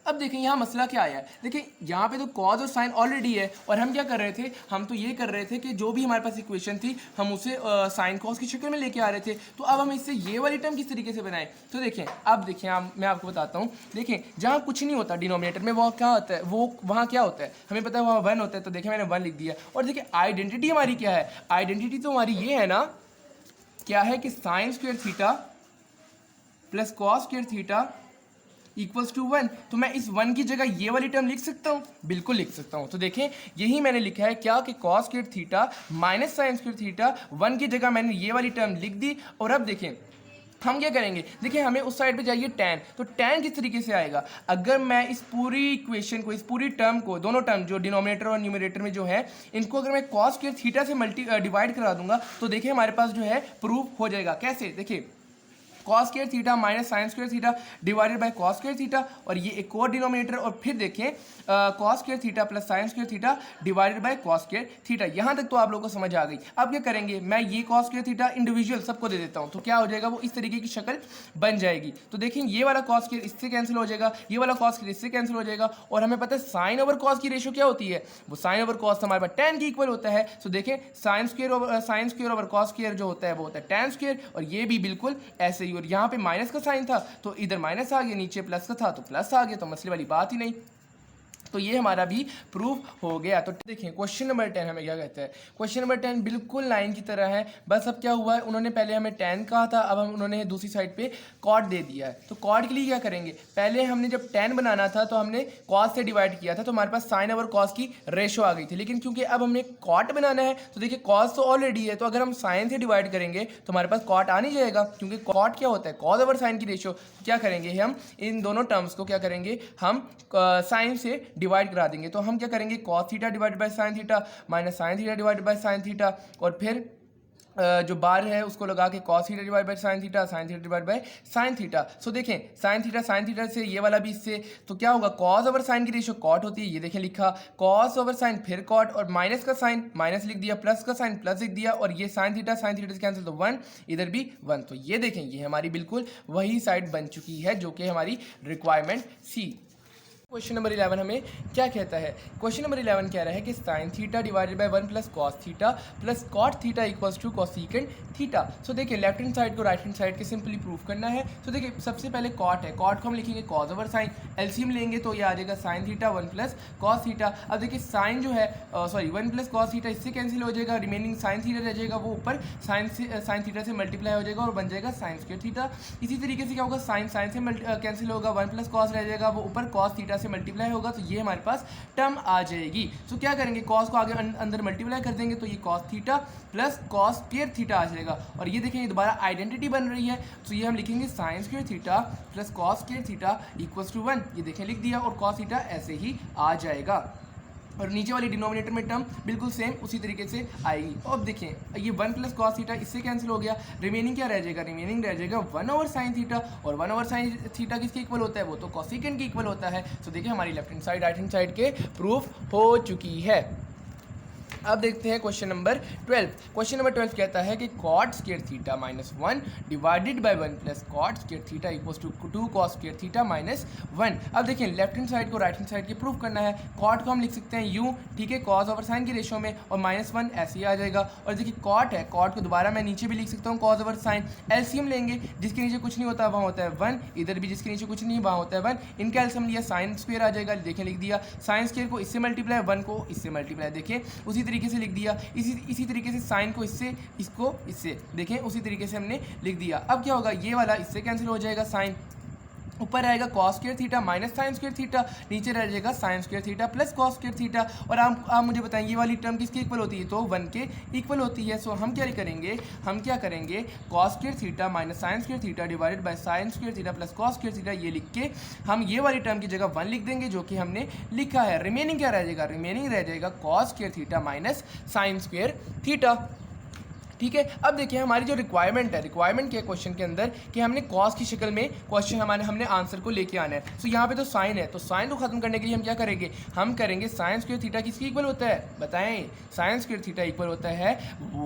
अब देखें यहाँ मसला क्या आया है, देखिए यहाँ पे तो कॉज और साइन ऑलरेडी है, और हम क्या कर रहे थे, हम तो ये कर रहे थे कि जो भी हमारे पास इक्वेशन थी हम उसे साइन कॉस की शक्ल में लेके आ रहे थे। तो अब हम इससे ये वाली टर्म किस तरीके से बनाएं, तो देखें अब देखिए मैं आपको बताता हूँ। देखें जहाँ कुछ नहीं होता डिनोमिनेटर में, वो क्या होता है, वो वहाँ क्या होता है हमें पता है, वहाँ 1 होता है। तो देखिए मैंने 1 लिख दिया। और देखिए आइडेंटिटी हमारी क्या है, आइडेंटिटी तो हमारी ये है ना, क्या है कि sine square theta plus cos square theta equals to 1। तो मैं इस 1 की जगह ये वाली टर्म लिख सकता हूँ, बिल्कुल लिख सकता हूँ। तो देखें यही मैंने लिखा है क्या, कि cos square theta minus sine square theta, 1 की जगह मैंने ये वाली टर्म लिख दी। और अब देखें हम क्या करेंगे, देखिए हमें उस साइड पे जाइए tan, तो tan किस तरीके से आएगा, अगर मैं इस पूरी इक्वेशन को, इस पूरी टर्म को, दोनों टर्म जो डिनोमिनेटर और न्यूमरेटर में जो है, इनको अगर मैं कॉस स्क्वायर थीटा से डिवाइड करा दूंगा, तो देखिए हमारे पास जो है प्रूफ हो जाएगा। कैसे, देखिए cos square theta minus sine square theta divided by cos square theta, और ये एक और डिनोमिनेटर, और फिर देखें cos square theta plus sine square theta divided by cos square theta. यहाँ तक तो आप लोगों को समझ आ गई। अब क्या करेंगे, मैं ये कॉस स्क्वायर थीटा इंडिविजुअल सबको दे देता हूँ, तो क्या हो जाएगा, वो इस तरीके की शक्ल बन जाएगी। तो देखें ये वाला कॉस स्क्वायर इससे कैंसिल हो जाएगा, ये वाला कॉस स्क्वायर इससे कैंसिल हो जाएगा, और हमें पता है साइन ओवर कॉस की रेशियो क्या होती है, वो साइन ओवर कॉस हमारे पास tan के इक्वल होता है। तो देखें sine square over cos square जो होता है वो होता है tan स्क्वायर, और ये भी बिल्कुल ऐसे ही। और यहाँ पे माइनस का साइन था तो इधर माइनस आ गया, नीचे प्लस का था तो प्लस आ गया, तो मसले वाली बात ही नहीं। तो ये हमारा भी प्रूफ हो गया। तो देखिए क्वेश्चन नंबर 10 हमें क्या कहता है। क्वेश्चन नंबर 10 बिल्कुल 9 की तरह है, बस अब क्या हुआ है, उन्होंने पहले हमें tan कहा था, अब उन्होंने दूसरी साइड पे cot दे दिया है। तो cot के लिए क्या करेंगे, पहले हमने जब tan बनाना था तो हमने cos से डिवाइड किया था, तो हमारे पास साइन ओवर cos की रेशो आ गई थी। लेकिन क्योंकि अब हमने cot बनाना है, तो देखिए cos तो ऑलरेडी है, तो अगर हम साइन से डिवाइड करेंगे तो हमारे पास cot आ नहीं जाएगा, क्योंकि cot क्या होता है, cos ओवर साइन की रेशो। क्या करेंगे, हम इन दोनों टर्म्स को क्या करेंगे, हम साइन से डिवाइड करा देंगे। तो हम क्या करेंगे, cos theta divided by sine theta minus sine theta divided by sine theta, और फिर जो बार है उसको लगा के cos theta divide by sine theta divide by sine theta. So देखें साइन थीटा से ये वाला भी इससे, तो क्या होगा cos ओवर साइन की रेशियो cot होती है, ये देखें लिखा cos ओवर साइन फिर cot और माइनस का साइन माइनस लिख दिया, प्लस का साइन प्लस लिख दिया, और ये साइन थीटा से कैंसिल तो 1, इधर भी 1। तो ये देखें ये हमारी बिल्कुल वही साइड बन चुकी है जो कि हमारी रिक्वायरमेंट सी। क्वेश्चन नंबर 11 हमें क्या कहता है? क्वेश्चन नंबर 11 कह रहा है कि sine theta divided by 1 plus cos theta plus cot theta equals to cosecant theta. So देखिए लेफ्ट हैंड साइड को राइट हैंड साइड के सिंपली प्रूफ करना है। सो देखिए सबसे पहले कॉट है, कॉट को हम लिखेंगे कॉस ओवर साइन, एलसीएम लेंगे तो ये आ जाएगा sine theta 1 plus cos theta. अब देखिए साइन जो है 1 प्लस कॉस थीटा इससे कैंसिल हो जाएगा, रिमेनिंग साइन थीटा रह जाएगा, वो ऊपर साइन थीटा से मल्टीप्लाई हो जाएगा और बन जाएगा साइन स्क्वायर थीटा। इसी तरीके से क्या होगा, साइन से कैंसिल होगा, 1 प्लस कॉस रह जाएगा, वो ऊपर कॉस थीटा से मल्टीप्लाई होगा, ये हमारे पास टर्म आ जाएगी। तो क्या करेंगे, कॉस को आगे अंदर मल्टीप्लाई कर देंगे तो ये cos theta plus cos square theta आ जाएगा। और ये देखें ये दोबारा आइडेंटिटी बन रही है, तो ये हम लिखेंगे sine square theta plus cos square theta equals to 1। ये देखें लिख दिया, और कॉस थीटा ऐसे ही आ जाएगा। और नीचे वाली डिनोमिनेटर में टर्म बिल्कुल सेम उसी तरीके से आएगी। अब देखें ये 1 प्लस कॉस थीटा इससे कैंसिल हो गया, रिमेनिंग क्या रह जाएगा, रिमेनिंग रह जाएगा 1 ओवर साइन थीटा, और 1 ओवर साइन थीटा किसके इक्वल होता है, वो तो कोसेकेंट के इक्वल होता है। तो देखिए हमारी left hand side right hand side के प्रूफ हो चुकी है। अब देखते हैं क्वेश्चन नंबर 12। क्वेश्चन नंबर 12 कहता है कि cot square theta minus 1 divided by 1 plus cot square theta equals to 2 cos square theta minus 1। अब देखिए लेफ्ट हैंड साइड को राइट हैंड साइड के प्रूफ करना है। कॉट को हम लिख सकते हैं यू, ठीक है, कॉस ओवर साइन की रेशियो में, और -1 ऐसे ही आ जाएगा। और देखिए कॉट है, कॉट को दोबारा मैं नीचे भी लिख सकता हूँ कॉस ओवर साइन, एलसीएम लेंगे जिसके नीचे कुछ नहीं होता वहाँ होता है 1, इधर भी जिसके नीचे कुछ नहीं वहाँ होता है 1, इनका एलसीएम लिया साइन स्क्वायर आ जाएगा, देखें लिख दिया, साइन स्क्वायर को इससे मल्टीप्लाई 1 को इससे मल्टीप्लाई, देखें उसी तरीके से लिख दिया। इसी तरीके से साइन को इससे, इसको इससे, देखें उसी तरीके से हमने लिख दिया। अब क्या होगा, ये वाला इससे कैंसिल हो जाएगा, साइन ऊपर रहेगा cos square theta minus sine square theta, नीचे रह जाएगा sine square theta plus cos square theta. और आप मुझे बताएं ये वाली टर्म किसके इक्वल होती है, तो 1 के इक्वल होती है। सो हम क्या करेंगे, cos square theta minus sine square theta divided by sign square theta plus cos square theta, ये लिख के हम ये वाली टर्म की जगह 1 लिख देंगे जो कि हमने लिखा है। रिमेनिंग क्या रह जाएगा, रिमेनिंग रह जाएगा cos square theta minus sine square theta, ठीक है। अब देखिए हमारी जो रिक्वायरमेंट है, रिक्वायरमेंट क्या है क्वेश्चन के अंदर कि हमने कॉस की शक्ल में क्वेश्चन हमने आंसर को लेके आना है। सो यहाँ पे तो साइन है, तो साइन को खत्म करने के लिए हम क्या करेंगे, हम करेंगे साइन स्क्वायर थीटा किसके इक्वल होता है, बताएं, साइन स्क्वायर थीटा इक्वल होता है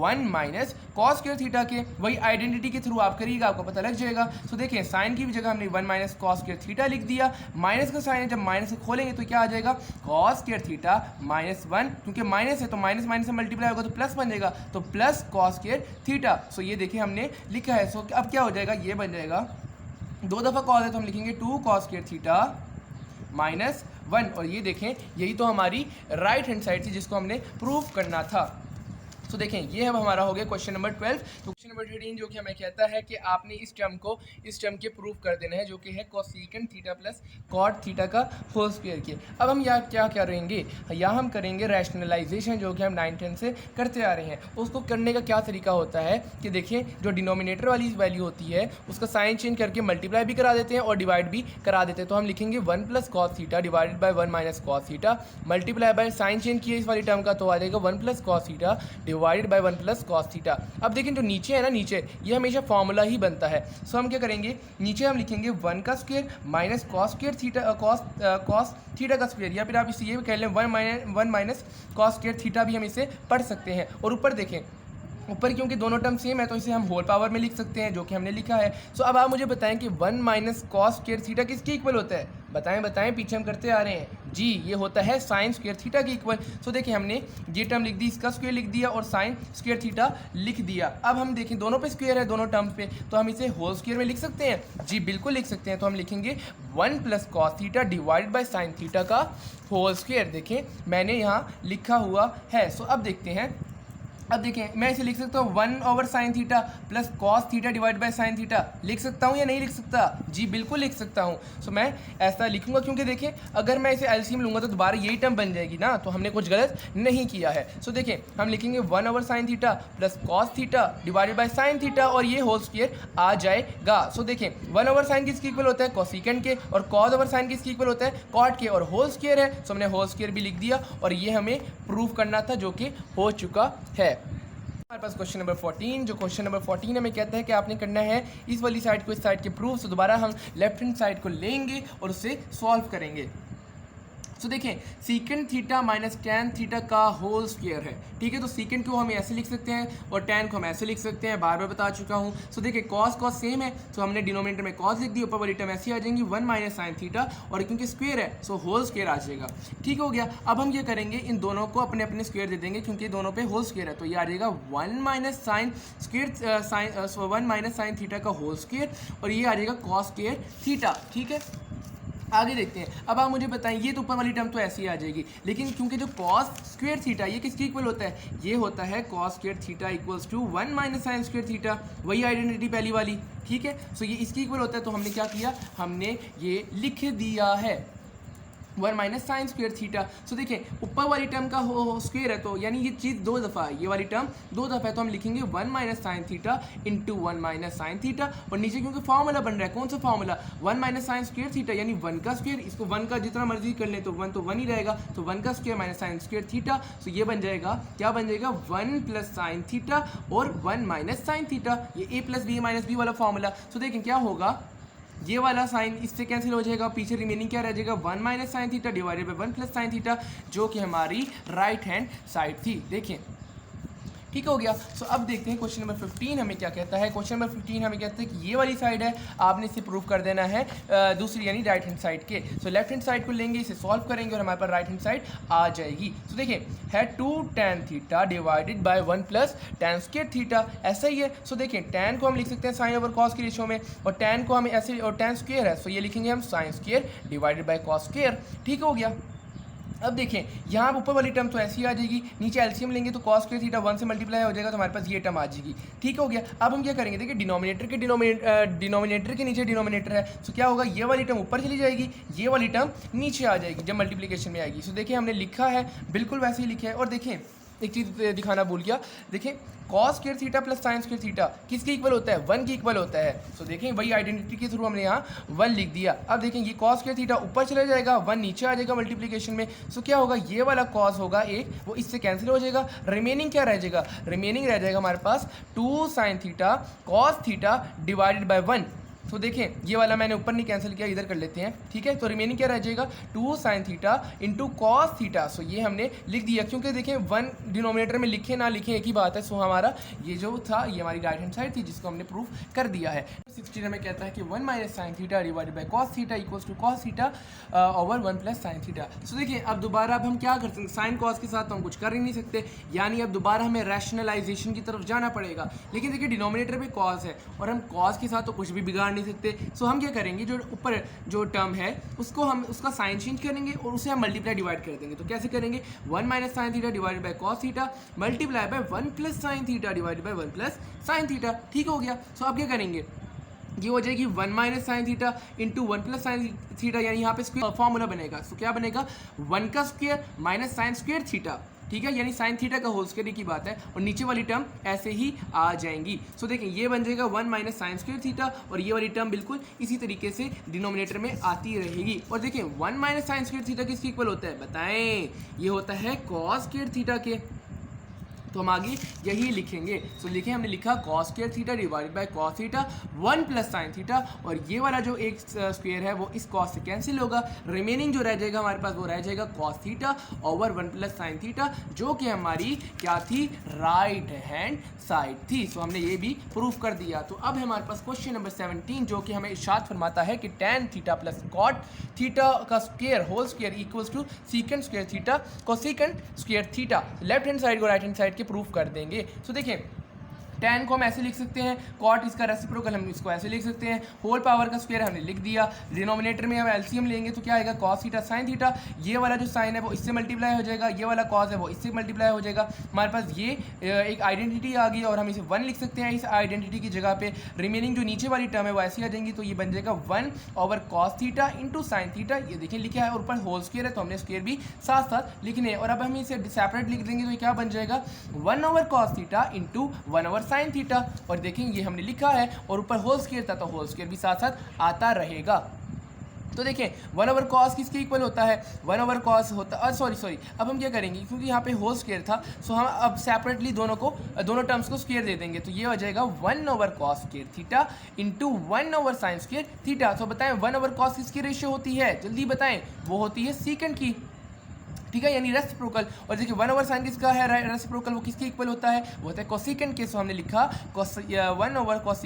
1 माइनस कॉस स्क्वायर थीटा के। वही आइडेंटिटी के थ्रू आप करिएगा, आपको पता लग जाएगा। सो देखिए साइन की भी जगह हमने 1 माइनस कॉस स्क्वायर थीटा लिख दिया, माइनस का साइन है, जब माइनस को खोलेंगे तो क्या आ जाएगा, कॉस स्क्वायर थीटा माइनस 1, क्योंकि माइनस है तो माइनस माइनस से मल्टीप्लाई होगा तो प्लस बन जाएगा, तो plus cos square theta. So ये देखिए हमने लिखा है। सो अब क्या हो जाएगा, ये बन जाएगा, 2 दफ़ा कॉस है तो हम लिखेंगे 2 कॉस स्क्वायर थीटा माइनस 1। और ये देखें यही तो हमारी राइट हैंड साइड थी जिसको हमने प्रूफ करना था। तो देखें ये अब हमारा हो गया क्वेश्चन नंबर 12। तो क्वेश्चन नंबर 13 जो कि हमें कहता है कि आपने इस टर्म के प्रूफ कर देना है जो कि है cosecant theta plus cot theta का होल स्क्वायर के। अब हम यहाँ क्या करेंगे, यहाँ हम करेंगे रैशनलाइजेशन जो कि हम 9-10 से करते आ रहे हैं। उसको करने का क्या तरीका होता है कि देखिए जो डिनोमिनेटर वाली वैल्यू होती है उसका साइन चेंज करके मल्टीप्लाई भी करा देते हैं और डिवाइड भी करा देते हैं। तो हम लिखेंगे 1 plus cos theta divided by 1 minus cos theta multiply by sine change किए इस वाली टर्म का, तो आ जाएगा 1 plus cos theta divided by 1 plus cos theta. अब देखिए जो नीचे है ना, नीचे ये हमेशा फॉर्मूला ही बनता है। सो हम क्या करेंगे, नीचे हम लिखेंगे 1 का square minus cos square theta cos theta का स्क्वायर, या फिर आप इसे ये भी कह लें 1 माइनस कॉस स्क्वायर थीटा भी हम इसे पढ़ सकते हैं। और ऊपर देखें, ऊपर क्योंकि दोनों टर्म सेम है तो इसे हम होल पावर में लिख सकते हैं जो कि हमने लिखा है। सो अब आप मुझे बताएं कि 1 माइनस कॉस स्क्वायर थीटा किसके इक्वल होता है, बताएं, पीछे हम करते आ रहे हैं जी, ये होता है साइन स्क्वायर थीटा के इक्वल। सो देखिए हमने ये टर्म लिख दी, इसका स्क्वायर लिख दिया और साइन स्क्वायर थीटा लिख दिया। अब हम देखें दोनों पे स्क्वायर है, दोनों टर्म पे, तो हम इसे होल स्क्वायर में लिख सकते हैं जी, बिल्कुल लिख सकते हैं। तो हम लिखेंगे 1 plus cos theta divide by sine theta का होल स्क्वायर, देखें मैंने यहाँ लिखा हुआ है। सो अब देखते हैं, अब देखें मैं इसे लिख सकता हूँ 1 over sine theta plus cos theta divide by sine theta, लिख सकता हूँ या नहीं लिख सकता, जी बिल्कुल लिख सकता हूँ। सो मैं ऐसा लिखूंगा क्योंकि देखें अगर मैं इसे एलसीएम लूँगा तो दोबारा यही टर्म बन जाएगी ना, तो हमने कुछ गलत नहीं किया है। सो देखें हम लिखेंगे 1 over sine theta plus cos theta divided by sine theta और ये होल स्क्वायर आ जाएगा। सो देखें 1 ओवर साइन किसके इक्वल होता है, कोसेकेंट के, और कॉस ओवर साइन किसके इक्वल होता है, कॉट के, और होल स्क्वायर है। सो हमने होल स्क्वायर भी लिख दिया और ये हमें प्रूव करना था जो कि हो चुका है। हमारे पास क्वेश्चन नंबर 14, जो क्वेश्चन नंबर 14 हमें कहता है कि आपने करना है इस वाली साइड को इस साइड के प्रूफ। तो दोबारा हम लेफ्ट हैंड साइड को लेंगे और उसे सॉल्व करेंगे। तो देखें सीकेंड थीटा माइनस टैन थीटा का होल स्क्वायर है, ठीक है। तो सीकेंड को हम ऐसे लिख सकते हैं और टैन को हम ऐसे लिख सकते हैं, बार बार बता चुका हूँ। सो देखिए कॉस कॉस सेम है, तो हमने डिनोमिनेटर में कॉस लिख दी, ऊपर वाली टर्म ऐसी आ जाएंगी 1 माइनस साइन थीटा, और क्योंकि स्क्वायर है सो होल स्क्वायर आ जाएगा, ठीक हो गया। अब हम क्या करेंगे, इन दोनों को अपने अपने स्क्वायर दे देंगे क्योंकि दोनों पे होल स्क्वायर है। तो ये आ जाएगा 1 minus sine square 1 minus sine theta का होल स्क्वायर, और ये आ जाएगा कॉस स्क्वायर थीटा, ठीक है। आगे देखते हैं। अब आप मुझे बताएं, ये तो ऊपर वाली टर्म तो ऐसी ही आ जाएगी, लेकिन क्योंकि जो कॉस स्क्वायर थीटा ये किसके इक्वल होता है, ये होता है cos square theta equals to 1 minus sine square theta, वही आइडेंटिटी पहली वाली, ठीक है। सो ये इसके इक्वल होता है, तो हमने क्या किया, हमने ये लिख दिया है 1 minus sine square theta. So देखिए ऊपर वाली टर्म का स्क्वायर है, तो यानी ये चीज़ दो दफ़ा है, ये वाली टर्म दो दफ़ा है, तो हम लिखेंगे 1 minus sine theta into 1 minus sine theta, और नीचे क्योंकि फार्मूला बन रहा है, कौन सा formula, 1 minus sine square theta यानी 1 का स्क्वायर, इसको 1 का जितना मर्जी कर ले तो 1 ही रहेगा, तो 1 का square minus sine square theta. So ये बन जाएगा, क्या बन जाएगा, 1 प्लस साइन थीटा और 1 माइनस साइन थीटा, ये ए प्लस बी माइनस बी वाला फार्मूला। सो देखें क्या होगा, ये वाला साइन इससे कैंसिल हो जाएगा, पीछे रिमेनिंग क्या रह जाएगा, 1 minus sine theta divided by 1 plus sine theta, जो कि हमारी राइट हैंड साइड थी। देखें ठीक हो गया। सो अब देखते हैं क्वेश्चन नंबर 15 हमें क्या कहता है। क्वेश्चन नंबर 15 हमें कहता है कि ये वाली साइड है, आपने इसे प्रूव कर देना है दूसरी यानी राइट हैंड साइड के। सो लेफ्ट हैंड साइड को लेंगे, इसे सॉल्व करेंगे और हमारे पास राइट हैंड साइड आ जाएगी। तो देखिए है 2 tan theta divided by 1 plus tan square theta, ऐसा ही है। सो देखिए tan को हम लिख सकते हैं साइन ओवर कॉस की रेशियो में, और tan को हम ऐसे, और tan स्क्वायर है सो ये लिखेंगे हम sine square divided by cos square, ठीक हो गया। अब देखें यहाँ ऊपर वाली टर्म तो ऐसी आ जाएगी, नीचे एलसीएम लेंगे तो कॉस स्क्वायर थीटा 1 से मल्टीप्लाई हो जाएगा, तो हमारे पास ये टर्म आ जाएगी, ठीक हो गया। अब हम क्या करेंगे, देखिए डिनोमिनेटर के नीचे डिनोमिनेटर है, तो क्या होगा, ये वाली टर्म ऊपर चली जाएगी, ये वाली टर्म नीचे आ जाएगी जब मल्टीप्लिकेशन में आएगी। सो देखिए हमने लिखा है बिल्कुल वैसे ही लिखा है। और देखें एक चीज़ दिखाना भूल गया, देखें cos square theta plus sine square theta किसके इक्वल होता है, 1 के इक्वल होता है। सो देखें वही आइडेंटिटी के थ्रू हमने यहाँ 1 लिख दिया। अब देखें ये कॉस स्क्वायर थीटा ऊपर चला जाएगा, 1 नीचे आ जाएगा मल्टीप्लिकेशन में। सो क्या होगा, ये वाला कॉस होगा एक, वो इससे कैंसिल हो जाएगा, रिमेनिंग क्या रह जाएगा, रिमेनिंग रह जाएगा हमारे पास 2 sine theta cos theta divided by 1। तो देखें ये वाला मैंने ऊपर नहीं कैंसिल किया, इधर कर लेते हैं, ठीक है। तो रिमेनिंग क्या रह जाएगा, 2 sine theta into cos theta. So ये हमने लिख दिया, क्योंकि देखें 1 डिनोमिनेटर में लिखे ना लिखे एक ही बात है। सो हमारा ये जो था ये हमारी राइट हैंड साइड थी जिसको हमने प्रूफ कर दिया है। 16 में कहता है कि 1 minus sine theta divided by cos theta equals to cos theta over 1 plus sine theta. So देखिए अब दोबारा अब हम क्या कर सकते हैं, साइन कॉस के साथ तो हम कुछ कर ही नहीं सकते, यानी अब दोबारा हमें रैशनलाइजेशन की तरफ जाना पड़ेगा। लेकिन देखिए डिनोमिनेटर पे कॉस है और हम कॉस के साथ तो कुछ भी बिगाड़ नहीं सकते। सो हम क्या करेंगे, जो ऊपर जो टर्म है उसको हम उसका साइन चेंज करेंगे और उसे हम मल्टीप्लाई डिवाइड कर देंगे। तो कैसे करेंगे, 1 minus sine theta divided by cos theta multiply by 1 plus sine theta divided by 1 plus sine theta, ठीक हो गया। सो अब क्या करेंगे, ये हो जाएगी 1 minus sine theta into 1 plus sine theta, यानी यहाँ पे स्क्वायर फॉर्मूला बनेगा। सो क्या बनेगा, 1 का square minus sine square theta, ठीक है, यानी साइन थीटा का होल स्क्वायर की बात है, और नीचे वाली टर्म ऐसे ही आ जाएंगी। सो देखें ये बन जाएगा 1 माइनस साइन स्क्वायर थीटा, और ये वाली टर्म बिल्कुल इसी तरीके से डिनोमिनेटर में आती रहेगी। और देखें 1 माइनस साइन स्क्वायर थीटा किसके इक्वल होता है, बताएं, ये होता है कॉस स्क्वायर थीटा के। तो हम आगे यही लिखेंगे। सो लिखें, हमने लिखा cos square theta divided by cos theta 1 plus sine theta, और ये वाला जो एक स्क्वायर है वो इस कॉस से कैंसिल होगा, रिमेनिंग जो रह जाएगा हमारे पास वो रह जाएगा cos theta over 1 plus sine theta, जो कि हमारी क्या थी, राइट हैंड साइड थी। सो हमने ये भी प्रूफ कर दिया। तो अब हमारे पास क्वेश्चन नंबर 17 जो कि हमें इरशाद फरमाता है कि tan theta plus cot theta का square whole square equals to secant square theta cosecant square theta. Left hand side को राइट हैंड साइड के प्रूफ कर देंगे। सो देखें tan को हम ऐसे लिख सकते हैं, कॉट इसका रेसिप्रोकल हम इसको ऐसे लिख सकते हैं, होल पावर का स्क्वायर हमने लिख दिया, डिनोमिनेटर में हम एलसीएम लेंगे तो क्या आएगा, कॉस थीटा साइन थीटा, ये वाला जो साइन है वो इससे मल्टीप्लाई हो जाएगा, ये वाला कॉस है वो इससे मल्टीप्लाई हो जाएगा। हमारे पास ये एक आइडेंटिटी आ गई और हम इसे 1 लिख सकते हैं इस आइडेंटिटी की जगह पे। रिमेनिंग जो नीचे वाली टर्म है वो ऐसी आ जाएंगी, तो ये बन जाएगा 1 over cos theta into sine theta, ये देखिए लिखा है, और ऊपर होल स्क्वायर है तो हमने स्क्वायर भी साथ साथ लिखने हैं। और अब हम इसे सेपरेट लिख देंगे तो ये क्या बन जाएगा, 1 over cos theta into 1 over sine theta, और देखें ये हमने लिखा है और ऊपर होल स्क्वायर था तो होल स्क्वायर भी साथ साथ आता रहेगा। तो देखें 1 ओवर कॉस किसके इक्वल होता है, 1 ओवर कॉस होता सॉरी अब हम क्या करेंगे, क्योंकि यहाँ पे होल स्क्वायर था, सो हम अब सेपरेटली दोनों टर्म्स को स्क्वायर दे देंगे, तो ये हो जाएगा 1 over cos square theta into 1 over sine square theta. तो बताएं 1 ओवर कॉस किसकी रेशियो होती है, जल्दी बताएं, वो होती है सीकेंड की, ठीक है, यानी रेसिप्रोकल। और देखिए 1 ओवर साइन किसका है रेसिप्रोकल, वो किसके इक्वल होता है, वो होता है कोसिकेंड के। सो हमने लिखा 1 over cos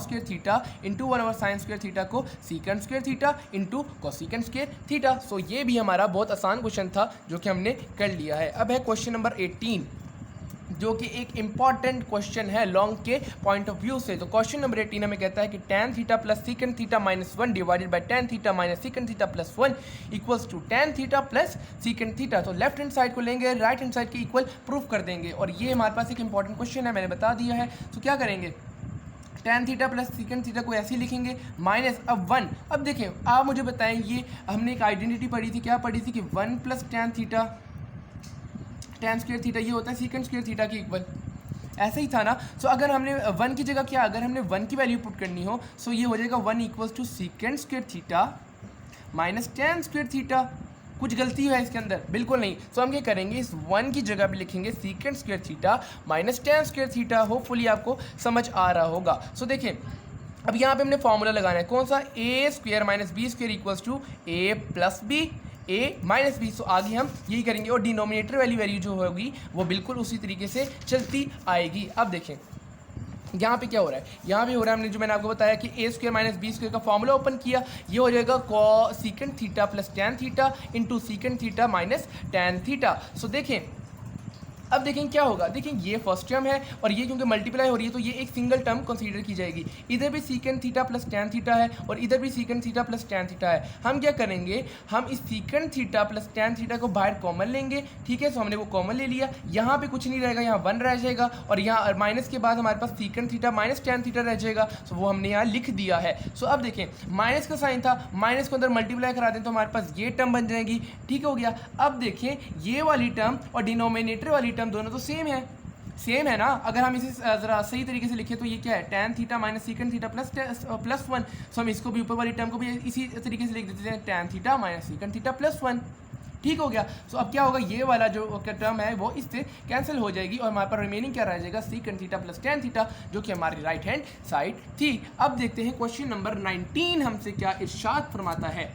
square theta into 1 over sine square theta को secant square theta into cosecant square theta. So ये भी हमारा बहुत आसान क्वेश्चन था जो कि हमने कर लिया है। अब है क्वेश्चन नंबर 18 जो कि एक इम्पॉर्टेंट क्वेश्चन है लॉन्ग के पॉइंट ऑफ व्यू से। तो क्वेश्चन नंबर 18 हमें कहता है कि tan theta plus secant theta minus 1 divided by tan theta minus secant theta plus 1 equals to tan theta plus secant theta. तो लेफ्ट हैंड साइड को लेंगे, राइट हैंड साइड के इक्वल प्रूफ कर देंगे, और ये हमारे पास एक इंपॉर्टेंट क्वेश्चन है, मैंने बता दिया है। तो क्या करेंगे, tan theta plus secant theta को ऐसे ही लिखेंगे माइनस अब 1। अब देखें आप मुझे बताएं, ये हमने एक आइडेंटिटी पढ़ी थी, क्या पढ़ी थी कि 1 plus tan theta tan square theta ये होता है सीकेंड स्क्वायर थीटा के इक्वल, ऐसे ही था ना। सो अगर हमने 1 की जगह क्या, अगर हमने 1 की वैल्यू पुट करनी हो, सो ये हो जाएगा 1 equals to secant square theta minus tan square theta. कुछ गलती है इसके अंदर, बिल्कुल नहीं। सो हम क्या करेंगे, इस 1 की जगह पे लिखेंगे सीकेंड square theta minus tan square theta. Hopefully आपको समझ आ रहा होगा। सो देखें अब यहाँ पे हमने फॉर्मूला लगाना है, कौन सा, A square minus B square equals to A plus B A minus B. So आगे हम यही करेंगे, और डिनोमिनेटर वाली वैल्यू जो होगी वो बिल्कुल उसी तरीके से चलती आएगी। अब देखें यहाँ पे क्या हो रहा है, यहाँ पे हो रहा है, हमने जो मैंने आपको बताया कि A square minus B square का फॉर्मूला ओपन किया, ये हो जाएगा secant theta plus tan theta into secant theta minus tan theta. So देखें अब देखें क्या होगा, देखें ये फर्स्ट टर्म है और ये क्योंकि मल्टीप्लाई हो रही है तो ये एक सिंगल टर्म कंसीडर की जाएगी। इधर भी सीकेंड थीटा प्लस tan थीटा है और इधर भी सीकेंड थीटा प्लस tan थीटा है। हम क्या करेंगे, हम इस सीकेंड थीटा प्लस tan थीटा को बाहर कॉमन लेंगे, ठीक है। सो हमने वो कॉमन ले लिया, यहाँ पे कुछ नहीं रहेगा, यहाँ 1 रह जाएगा, और यहाँ माइनस के बाद हमारे पास secant theta minus tan theta रह जाएगा। सो वो हमने यहाँ लिख दिया है। सो अब देखें माइनस का साइन था, माइनस को अंदर मल्टीप्लाई करा दें तो हमारे पास ये टर्म बन जाएगी, ठीक हो गया। अब देखें ये वाली टर्म और डिनोमिनेटर वाली टर्म दोनों तो सेम है ना। अगर हम इसे ज़रा सही तरीके से लिखें तो ये क्या है, tan theta minus secant theta plus 1। सो हम इसको भी ऊपर वाली टर्म को भी इसी तरीके से लिख देते हैं, tan theta minus secant theta plus 1, ठीक हो गया। सो अब क्या होगा, ये वाला जो टर्म है वो इससे कैंसिल हो जाएगी और हमारे पास रिमेनिंग क्या रह जाएगा, secant theta plus tan theta, जो कि हमारी राइट हैंड साइड थी। अब देखते हैं क्वेश्चन नंबर 19 हमसे क्या इरशाद फरमाता है।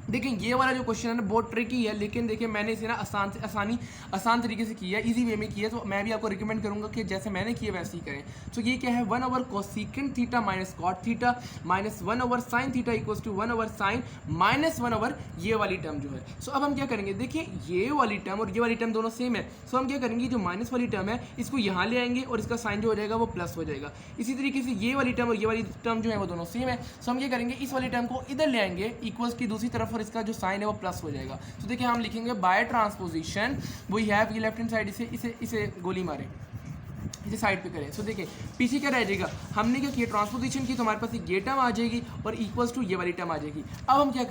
देखिए ये वाला जो क्वेश्चन है ना बहुत ट्रिकी है, लेकिन देखिए मैंने इसे ना आसान तरीके से किया है, इजी वे में किया है। तो मैं भी आपको रिकमेंड करूंगा कि जैसे मैंने किया वैसे ही करें। तो ये क्या है, 1 over cosecant theta minus cot theta minus 1 over sine theta equals to 1 over sine minus 1 over ये वाली टर्म जो है। सो अब हम क्या करेंगे, देखिए ये वाली टर्म और ये वाली टर्म दोनों सेम है। सो हम क्या करेंगे, जो माइनस वाली टर्म है इसको यहाँ ले आएंगे और इसका साइन जो हो जाएगा वो प्लस हो जाएगा। इसी तरीके से ये वाली टर्म और ये वाली टर्म जो है वो दोनों सेम है। सो हम क्या करेंगे, इस वाली टर्म को इधर ले आएंगे इक्वल्स की दूसरी तरफ और इसका जो साइन है वो प्लस हो जाएगा। तो देखिए हम लिखेंगे बाय ट्रांसपोजिशन वी हैव, ये लेफ्ट हैंड साइड इसे गोली मारे, इसे साइड पे करें। सो देखिए पीछे क्या रह जाएगा, हमने क्या किया ट्रांसपोजिशन की तो हमारे पास एक ये टर्म आ जाएगी और इक्वल्स टू ये वाली टर्म आ जाएगी। अब हम क्या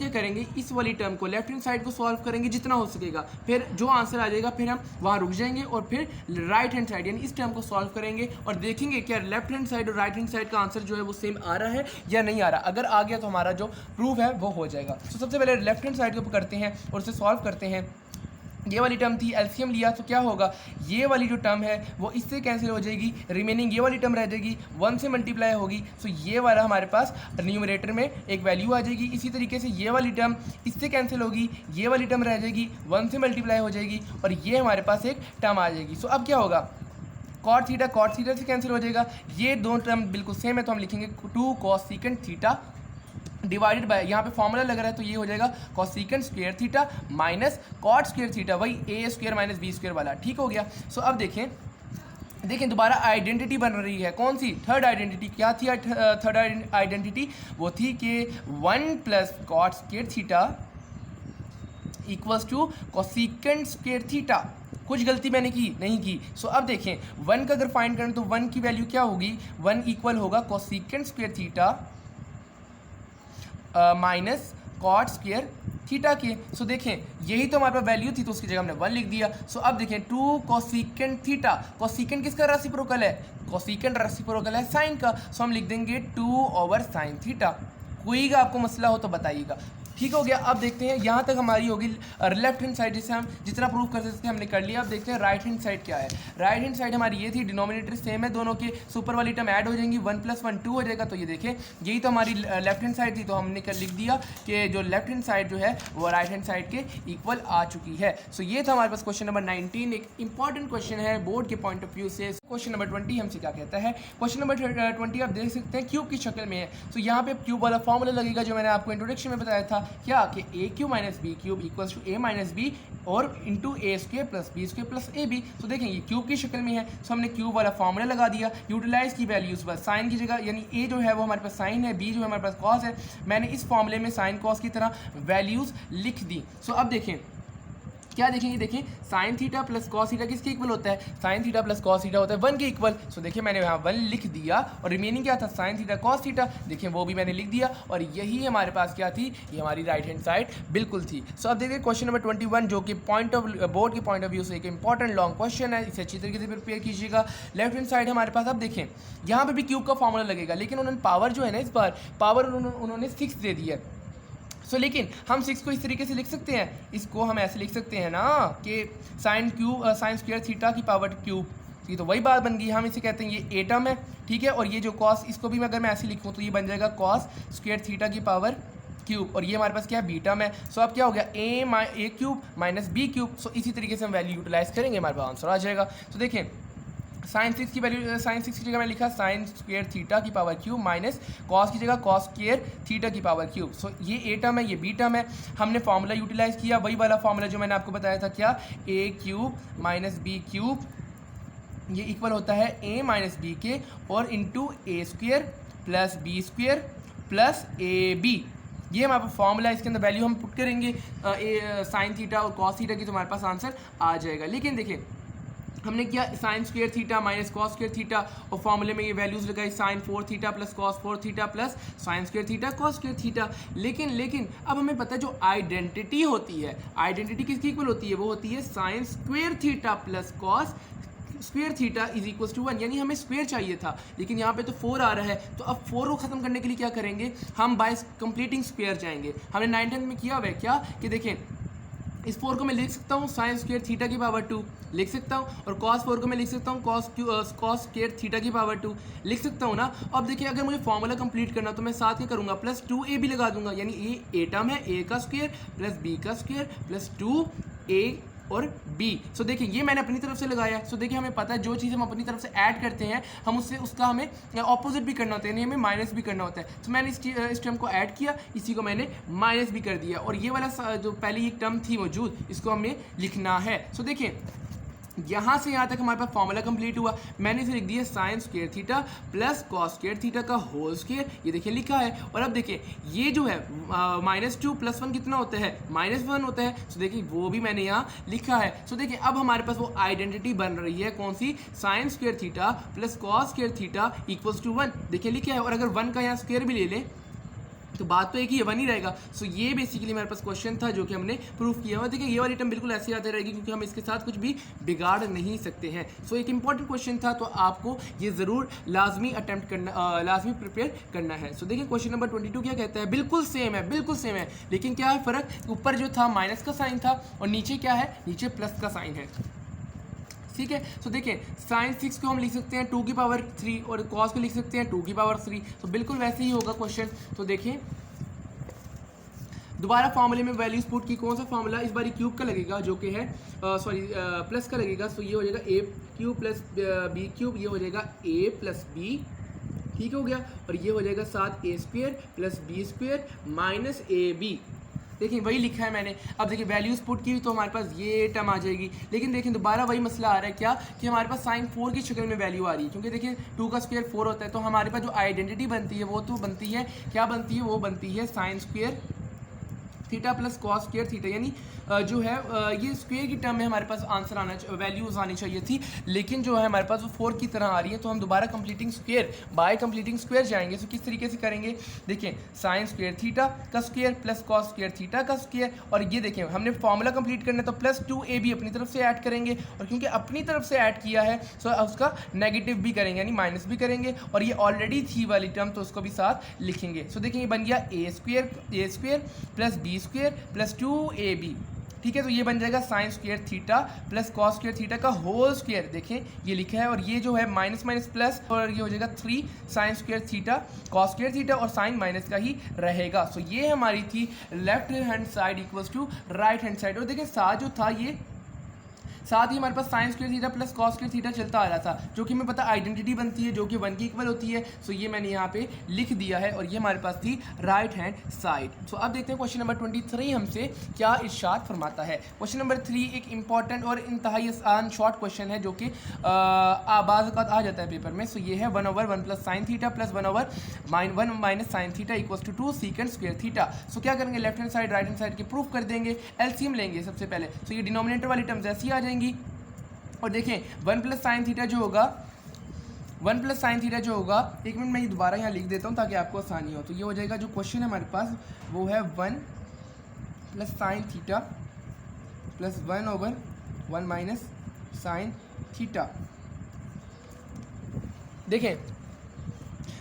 करेंगे, इस वाली टर्म को लेफ्ट हैंड साइड को सॉल्व करेंगे जितना हो सकेगा, फिर जो आंसर आ जाएगा फिर हम वहाँ रुक जाएंगे और फिर राइट हैंड साइड यानी इस टर्म को सॉल्व करेंगे और देखेंगे क्या लेफ्ट हैंड साइड और राइट हैंड साइड का आंसर जो है वो सेम आ रहा है या नहीं आ रहा। अगर आ गया तो हमारा जो प्रूफ है वो हो जाएगा। तो सबसे पहले लेफ्ट हैंड साइड के ऊपर करते हैं और उसे सॉल्व करते हैं। ये वाली टर्म थी, एलसीएम लिया तो क्या होगा, ये वाली जो टर्म है वो इससे कैंसिल हो जाएगी, रिमेनिंग ये वाली टर्म रह जाएगी, 1 से मल्टीप्लाई होगी। सो ये वाला हमारे पास न्यूमरेटर में एक वैल्यू आ जाएगी। इसी तरीके से ये वाली टर्म इससे कैंसिल होगी, ये वाली टर्म रह जाएगी, 1 से मल्टीप्लाई हो जाएगी और ये हमारे पास एक टर्म आ जाएगी। सो अब क्या होगा, कॉट थीटा से कैंसिल हो जाएगा। ये दो टर्म बिल्कुल सेम है तो हम लिखेंगे 2 कोसेकेंड थीटा डिवाइडेड बाय, यहाँ पे फॉर्मूला लग रहा है तो ये हो जाएगा cosecant square theta minus cot square theta, वही A square minus B square वाला, ठीक हो गया। सो अब देखें दोबारा आइडेंटिटी बन रही है, कौन सी, थर्ड आइडेंटिटी। क्या थी थर्ड आइडेंटिटी, वो थी कि 1 plus cot square theta equals to cosecant square theta. कुछ गलती मैंने नहीं की। सो अब देखें 1 का अगर फाइंड करें तो 1 की वैल्यू क्या होगी, 1 इक्वल होगा cosecant square theta minus cot square theta के। सो देखें यही तो हमारे पास वैल्यू थी तो उसकी जगह हमने 1 लिख दिया। सो अब देखें 2 कोसेकेंड थीटा, कोसेकेंड किसका रेसिप्रोकल है, कोसेकेंड रेसिप्रोकल है साइन का। सो हम लिख देंगे 2 ओवर साइन थीटा। कोई आपको मसला हो तो बताइएगा। ठीक हो गया। अब देखते हैं, यहाँ तक हमारी होगी लेफ्ट हैंड साइड, जिसे हम जितना प्रूव कर सकते हैं हमने कर लिया। अब देखते हैं राइट हैंड साइड क्या है। राइट हैंड साइड हमारी ये थी, डिनोमिनेटर सेम है दोनों के, सुपर वाली टर्म ऐड हो जाएंगी, 1 + 1 2 हो जाएगा। तो ये देखें, यही तो हमारी लेफ्ट हैंड साइड थी, तो हमने कर लिख दिया कि जो लेफ्ट हैंड साइड जो है वो राइट हैंड साइड के इक्वल आ चुकी है। सो ये था हमारे पास क्वेश्चन नंबर 19। एक इंपॉर्टेंट क्वेश्चन है बोर्ड के पॉइंट ऑफ व्यू से। क्वेश्चन नंबर 20 हमसे क्या कहता है। क्वेश्चन नंबर 20 आप देख सकते हैं क्यूब की शक्ल में है। तो यहाँ पे क्यूब वाला फॉर्मूला लगेगा जो मैंने आपको इंट्रोडक्शन में बताया था, क्या कि a cube minus B cube equals to a minus B और into a square plus B square plus A B. तो देखें ये क्यूब की शक्ल में है, तो हमने क्यूब वाला फॉर्मूला लगा दिया। यूटिलाइज की वैल्यूज बस साइन की जगह, यानी a जो है वो हमारे पास साइन है, b जो है हमारे पास कॉस है, मैंने इस फॉर्मूले में साइन कॉस की तरह वैल्यूज लिख दी। सो अब देखें क्या देखेंगे, देखें sine theta plus cos theta किसके इक्वल होता है, sign theta plus cos theta होता है 1 के इक्वल। सो देखिए मैंने यहाँ 1 लिख दिया और रिमेनिंग क्या था, साइन थीटा कॉस थीटा, देखिए वो भी मैंने लिख दिया। और यही हमारे पास क्या थी, ये हमारी राइट हैंड साइड बिल्कुल थी। सो अब देखिए क्वेश्चन नंबर 21 जो कि बोर्ड के पॉइंट ऑफ व्यू से एक इंपॉर्टेंट लॉन्ग क्वेश्चन है, इसे अच्छी तरीके से प्रिपेयर कीजिएगा। लेफ्ट हैंड साइड हमारे पास, अब देखें यहाँ पर भी क्यूब का फॉर्मूला लगेगा, लेकिन उन्होंने पावर जो है ना, इस बार पावर उन्होंने 6 दे दी है। सो लेकिन हम 6 को इस तरीके से लिख सकते हैं, इसको हम ऐसे लिख सकते हैं ना कि साइन स्क्वायर थीटा की पावर क्यूब। ये तो वही बात बन गई, हम इसे कहते हैं ये एटम है, ठीक है। और ये जो कॉस, इसको भी अगर मैं ऐसे लिखूँ तो ये बन जाएगा कॉस स्क्वायर थीटा की पावर क्यूब, और ये हमारे पास क्या है, बीटम है। सो अब क्या हो गया, a cube minus B cube. So इसी तरीके से हम वैल्यू यूटिलाइज करेंगे, हमारे पास आंसर आ जाएगा। तो देखें साइन 6 की वैल्यू, साइन 6 की जगह मैं लिखा साइन स्क्वायर थीटा की पावर क्यूब माइनस कॉस की जगह कॉस स्क्वायर थीटा की पावर क्यूब। सो ये ए टर्म है, ये बी टर्म है। हमने फार्मूला यूटिलाइज किया, वही वाला फार्मूला जो मैंने आपको बताया था, क्या, a cube minus B cube ये इक्वल होता है a माइनस बी के और into A square plus B square plus A B. ये हमारे पास फॉर्मूला, इसके अंदर वैल्यू हम पुट करेंगे साइन थीटा और कॉस थीटा की, तो हमारे पास आंसर आ जाएगा। लेकिन देखिए हमने क्या, sine square theta minus cos square theta, और फॉर्मूले में ये वैल्यूज लगाई sine 4 theta plus cos 4 theta plus sine square theta cos square theta. लेकिन अब हमें पता है जो आइडेंटिटी होती है, आइडेंटिटी किसकी इक्वल होती है, वो होती है sine square theta plus cos square theta is equal to 1, यानी हमें स्क्वायर चाहिए था, लेकिन यहाँ पे तो 4 आ रहा है। तो अब 4 को खत्म करने के लिए क्या करेंगे, हम बाय कंप्लीटिंग स्क्वायर जाएंगे। हमने 9th में किया हुआ है क्या, कि देखें इस 4 को मैं लिख सकता हूँ साइन स्क्वायर थीटा की पावर 2 लिख सकता हूँ, और cos 4 को मैं लिख सकता हूँ cos स्क्वायर थीटा की पावर 2 लिख सकता हूँ ना। अब देखिए अगर मुझे फॉर्मूला कंप्लीट करना तो मैं साथ ही करूँगा, प्लस 2a भी लगा दूंगा, यानी ए टर्म है a का स्क्वायर प्लस b का स्क्वायर प्लस 2a और b। सो देखिए ये मैंने अपनी तरफ से लगाया है। सो देखिए हमें पता है जो चीज़ हम अपनी तरफ से ऐड करते हैं हम उसका हमें ऑपोजिट भी करना होता है, यानी हमें माइनस भी करना होता है। तो मैंने इस टर्म को ऐड किया, इसी को मैंने माइनस भी कर दिया, और ये वाला जो पहले एक टर्म थी मौजूद, इसको हमें लिखना है। सो देखिए यहाँ से यहाँ तक हमारे पास फॉर्मूला कंप्लीट हुआ। मैंने इसे लिख दिया sign square theta plus cos square theta का होल स्क्वायर, ये देखिए लिखा है। और अब देखिए ये जो है -2 + 1 कितना होता है, -1 होता है। सो देखिए वो भी मैंने यहाँ लिखा है। सो देखिए अब हमारे पास वो आइडेंटिटी बन रही है, कौन सी, sine square theta plus cos square theta equals to 1, देखिए लिखा है। और अगर 1 का यहाँ स्क्वायर भी ले लें तो बात तो एक ही 1 ही रहेगा। सो ये बेसिकली मेरे पास क्वेश्चन था जो कि हमने प्रूफ किया हुआ। देखिए ये वाली टर्म बिल्कुल ऐसे आती रहेगी क्योंकि हम इसके साथ कुछ भी बिगाड़ नहीं सकते हैं। सो एक इंपॉर्टेंट क्वेश्चन था, तो आपको ये ज़रूर लाजमी अटैम्प्ट करना, लाजमी प्रिपेयर करना है। सो देखिए क्वेश्चन नंबर 22 क्या कहता है, बिल्कुल सेम है, बिल्कुल सेम है, लेकिन क्या है फ़र्क, ऊपर जो था माइनस का साइन था और नीचे क्या है, नीचे प्लस का साइन है, ठीक है। सो देखिए साइन 6 को हम लिख सकते हैं 2 की पावर 3 और कॉस को लिख सकते हैं 2 की पावर 3। तो बिल्कुल वैसे ही होगा क्वेश्चन। तो देखिए दोबारा फॉर्मूले में वैल्यूज पुट की, कौन सा फॉर्मूला, इस बार क्यूब का लगेगा जो कि है प्लस का लगेगा। सो ये हो जाएगा a cube plus b cube, ये हो जाएगा a प्लस b, ठीक हो गया। और ये हो जाएगा साथ a square plus b square minus ab, देखिए वही लिखा है मैंने। अब देखिए वैल्यूज पुट की तो हमारे पास ये टर्म आ जाएगी, लेकिन देखिए दोबारा वही मसला आ रहा है क्या, कि हमारे पास साइन 4 की शक्ल में वैल्यू आ रही है, क्योंकि देखिए 2 का स्क्वायर 4 होता है। तो हमारे पास जो आइडेंटिटी बनती है वो तो बनती है, क्या बनती है, वो बनती है sine square theta plus cos square theta, यानी जो है ये स्क्वायर की टर्म में हमारे पास आंसर आना वैल्यूज़ आनी चाहिए थी, लेकिन जो है हमारे पास वो 4 की तरह आ रही है। तो हम दोबारा completing square by completing square जाएंगे। तो किस तरीके से करेंगे, देखिए साइन स्क्वायर थीटा का square plus cos square theta का स्क्वायर, और ये देखें हमने फॉर्मूला कंप्लीट करना है तो प्लस 2ab अपनी तरफ से ऐड करेंगे, और क्योंकि अपनी तरफ से ऐड किया है तो उसका नेगेटिव भी करेंगे यानी माइनस भी करेंगे, और ये ऑलरेडी थी वाली टर्म तो उसको भी साथ लिखेंगे। सो देखिए ये बन गया A square plus B square plus 2ab, ठीक है। तो ये बन जाएगा sine square theta plus cos square theta का होल स्क्वायर, देखें ये लिखा है, और ये जो है माइनस माइनस प्लस, और ये हो जाएगा 3 sine square theta cos square theta, और साइन माइनस का ही रहेगा। सो ये हमारी थी left hand side equals to right hand side, और देखिए साथ जो था ये साथ ही हमारे पास sine square theta plus cos square theta चलता आ रहा था, जो कि हमें पता आइडेंटिटी बनती है जो कि 1 की इक्वल होती है। सो ये मैंने यहाँ पे लिख दिया है, और ये हमारे पास थी राइट हैंड साइड। सो अब देखते हैं क्वेश्चन नंबर 23 हमसे क्या इरशाद फरमाता है। क्वेश्चन नंबर 3 एक इंपॉर्टेंट और इंतहाई आसान शॉर्ट क्वेश्चन है, जो कि बाज़ औक़ात आ जाता है पेपर में। सो ये है 1/1 plus sine theta plus 1/1 minus sine theta equals to 2 secant square theta. So क्या करेंगे, left hand side right hand side के प्रूफ कर देंगे, एलसीएम लेंगे सबसे पहले। सो ये डिनोमिनेटर वाली टर्म्स ऐसी आ जाएंगी, और देखें 1 प्लस साइन थीटा जो होगा 1 प्लस साइन थीटा जो होगा, एक मिनट मैं ये दोबारा यहाँ लिख देता हूँ ताकि आपको आसानी हो। तो ये हो जाएगा जो क्वेश्चन है हमारे पास वो है 1 plus sine theta plus 1/1 minus sine theta. देखें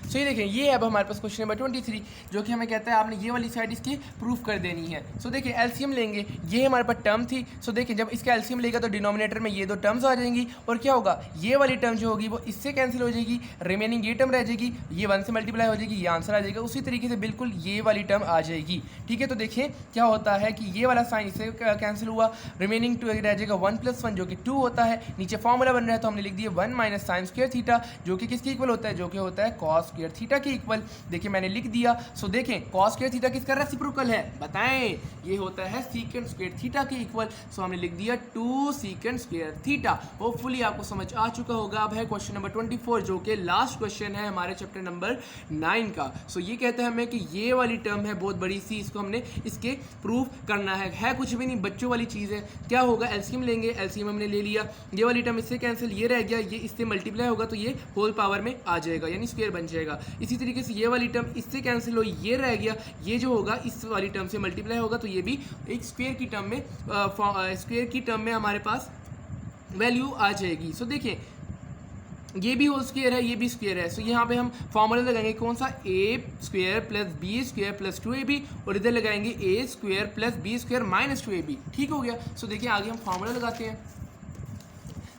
सो ये देखें ये है अब हमारे पास क्वेश्चन नंबर 23, जो कि हमें कहता है आपने ये वाली साइड इसकी प्रूफ कर देनी है। सो देखिए एलसीएम लेंगे, ये हमारे पास टर्म थी। सो देखिए जब इसका एलसीएम लेगा तो डिनोमिनेटर में ये दो टर्म्स आ जाएंगी, और क्या होगा, ये वाली टर्म जो होगी वो इससे कैंसिल हो जाएगी, रिमेनिंग ये टर्म रह जाएगी, ये 1 से मल्टीप्लाई हो जाएगी, ये आंसर आ जाएगा। उसी तरीके से बिल्कुल ये वाली टर्म आ जाएगी, ठीक है। तो देखिए क्या होता है कि ये वाला साइन इससे कैंसिल हुआ, रिमेनिंग 2 रह जाएगा 1 + 1 जो कि 2 होता है। नीचे फॉर्मूला बन रहा है तो हमने लिख दिया 1 माइनस साइन स्क्वायर थीटा, जो कि किसके इक्वल होता है, जो कि होता है कॉस स्क्वायर थीटा के इक्वल। देखिए मैंने लिख दिया। सो देखें कॉस स्क्वायर थीटा किसका रेसिप्रोकल है, बताएं, ये होता है सीकेंड स्क्वायर थीटा के इक्वल। सो हमने लिख दिया 2 सीकेंड स्क्वायर थीटा। होपफुली आपको समझ आ चुका होगा। अब है क्वेश्चन नंबर 24, जो कि लास्ट क्वेश्चन है हमारे चैप्टर नंबर 9 का। सो ये कहते हैं हमें कि ये वाली टर्म है बहुत बड़ी सी, इसको हमने इसके प्रूफ करना है कुछ भी नहीं, बच्चों वाली चीज़ है। क्या होगा, एलसीएम लेंगे, एलसीएम हमने ले लिया, ये वाली टर्म इससे कैंसिल, ये रह गया, ये इससे मल्टीप्लाई होगा तो ये होल पावर में आ जाएगा यानी स्क्वायर बन जाएगा। इसी तरीके से ये वाली टर्म इससे कैंसिल हो, ये रह गया, ये जो होगा इस वाली टर्म से मल्टीप्लाई होगा तो ये भी एक स्क्वायर की टर्म में हमारे पास वैल्यू आ जाएगी। सो देखिए ये भी होल स्क्वायर है, ये भी स्क्वायर है। सो यहाँ पे हम फॉर्मूला लगाएंगे कौन सा, A square plus B square plus 2ab, और इधर लगाएंगे A square plus B square minus 2ab। ठीक हो गया। सो देखिए आगे हम फॉर्मूला लगाते हैं।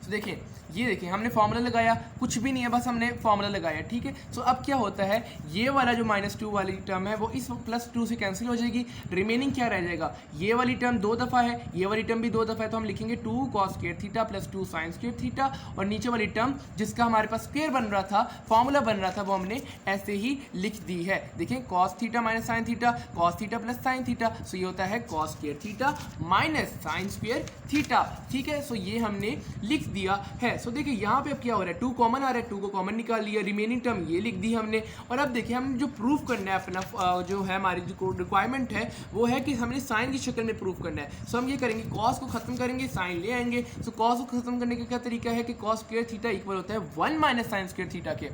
सो देखिए ये देखिए हमने फॉर्मूला लगाया, कुछ भी नहीं है, बस हमने फॉर्मूला लगाया, ठीक है। सो अब क्या होता है, ये वाला जो -2 वाली टर्म है वो इस +2 से कैंसिल हो जाएगी, रिमेनिंग क्या रह जाएगा, ये वाली टर्म 2 दफ़ा है, ये वाली टर्म भी 2 दफ़ा है, तो हम लिखेंगे 2 cos square theta plus 2 sin square theta, और नीचे वाली टर्म जिसका हमारे पास स्क्वायर बन रहा था, फॉर्मूला बन रहा था, वो हमने ऐसे ही लिख दी है। देखिए cos theta minus sine theta, cos theta plus sine theta, so ये होता है cos square theta minus sine square theta, ठीक है। सो ये हमने लिख दिया है। सो देखिए यहाँ पे अब क्या हो रहा है, 2 कॉमन आ रहा है, 2 को कॉमन निकाल लिया, रिमेनिंग टर्म ये लिख दी हमने। और अब देखिए हम जो प्रूफ करना है अपना जो है हमारी जो रिक्वायरमेंट है वो है कि हमने साइन की शक्ल में प्रूफ करना है। सो हम ये करेंगे, कॉस को खत्म करेंगे, साइन ले आएंगे। सो कॉस को खत्म करने का क्या तरीका है कि कॉस स्क्वायर थीटा इक्वल होता है 1 माइनस साइन स्क्वायर थीटा के,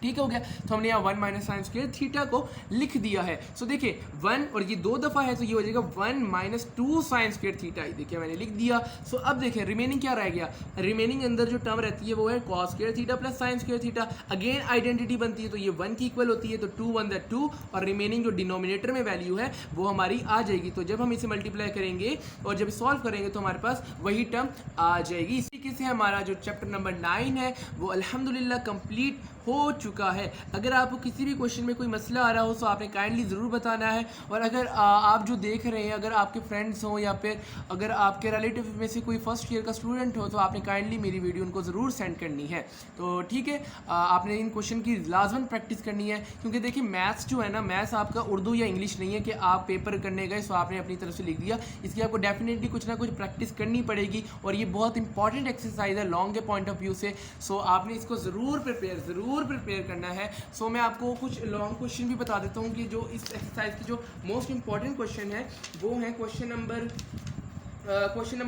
ठीक हो गया। तो हमने यहाँ 1 माइनस साइन स्क्वायर थीटा को लिख दिया है। सो देखिए 1 और ये 2 दफ़ा है तो ये हो जाएगा 1 माइनस 2 साइन स्क्वायर थीटा, देखिए मैंने लिख दिया। सो अब देखिए रिमेनिंग क्या रह गया, रिमेनिंग अंदर जो टर्म रहती है वो है cos square theta plus sine square theta. Again identity बनती है तो ये 1 की इक्वल होती है, तो 2 1 2, और रिमेनिंग जो डिनोमिनेटर में वैल्यू है वो हमारी आ जाएगी। तो जब हम इसे मल्टीप्लाई करेंगे और जब सॉल्व करेंगे तो हमारे पास वही टर्म आ जाएगी। इसी तरीके से हमारा जो चैप्टर नंबर 9 है वो अल्हम्दुलिल्लाह कंप्लीट हो चुका है। अगर आपको किसी भी क्वेश्चन में कोई मसला आ रहा हो तो आपने काइंडली ज़रूर बताना है। और अगर आप जो देख रहे हैं अगर आपके फ्रेंड्स हों या फिर अगर आपके रिलेटिव में से कोई फर्स्ट ईयर का स्टूडेंट हो तो आपने काइंडली मेरी वीडियो उनको ज़रूर सेंड करनी है। तो ठीक है, आपने इन क्वेश्चन की लाजमन प्रैक्टिस करनी है, क्योंकि देखिए मैथ्स जो है ना, मैथ्स आपका उर्दू या इंग्लिश नहीं है कि आप पेपर करने गए सो आपने अपनी तरफ से लिख दिया। इसकी आपको डेफिनेटली कुछ ना कुछ प्रैक्टिस करनी पड़ेगी, और ये बहुत इंपॉर्टेंट एक्सरसाइज है लॉन्ग के पॉइंट ऑफ व्यू से। सो आपने इसको ज़रूर प्रिपेयर ज़रूर ज़रूर प्रिपेयर करना है। सो मैं आपको कुछ लॉन्ग क्वेश्चन भी बता देता हूँ कि जो इस एक्सरसाइज की जो मोस्ट इंपॉर्टेंट क्वेश्चन है वो है क्वेश्चन नंबर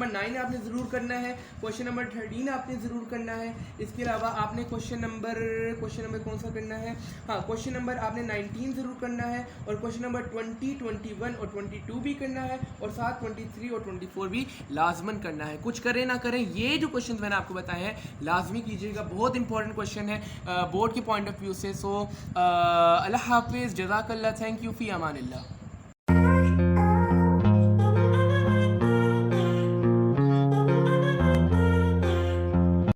9 आपने ज़रूर करना है, क्वेश्चन नंबर 13 आपने ज़रूर करना है। इसके अलावा आपने क्वेश्चन नंबर कौन सा करना है, हाँ क्वेश्चन नंबर आपने 19 ज़रूर करना है, और क्वेश्चन नंबर 20, 21 और 22 भी करना है, और साथ 23 और 24 भी लाजमन करना है। कुछ करें ना करें, ये जो क्वेश्चन मैंने आपको बताए हैं लाजमी कीजिएगा, बहुत इंपॉर्टेंट क्वेश्चन है बोर्ड के पॉइंट ऑफ व्यू से। सो अल्लाह हाफिज़, जज़ाकल्लाह, थैंक यू फ़ी अमानिल्लाह।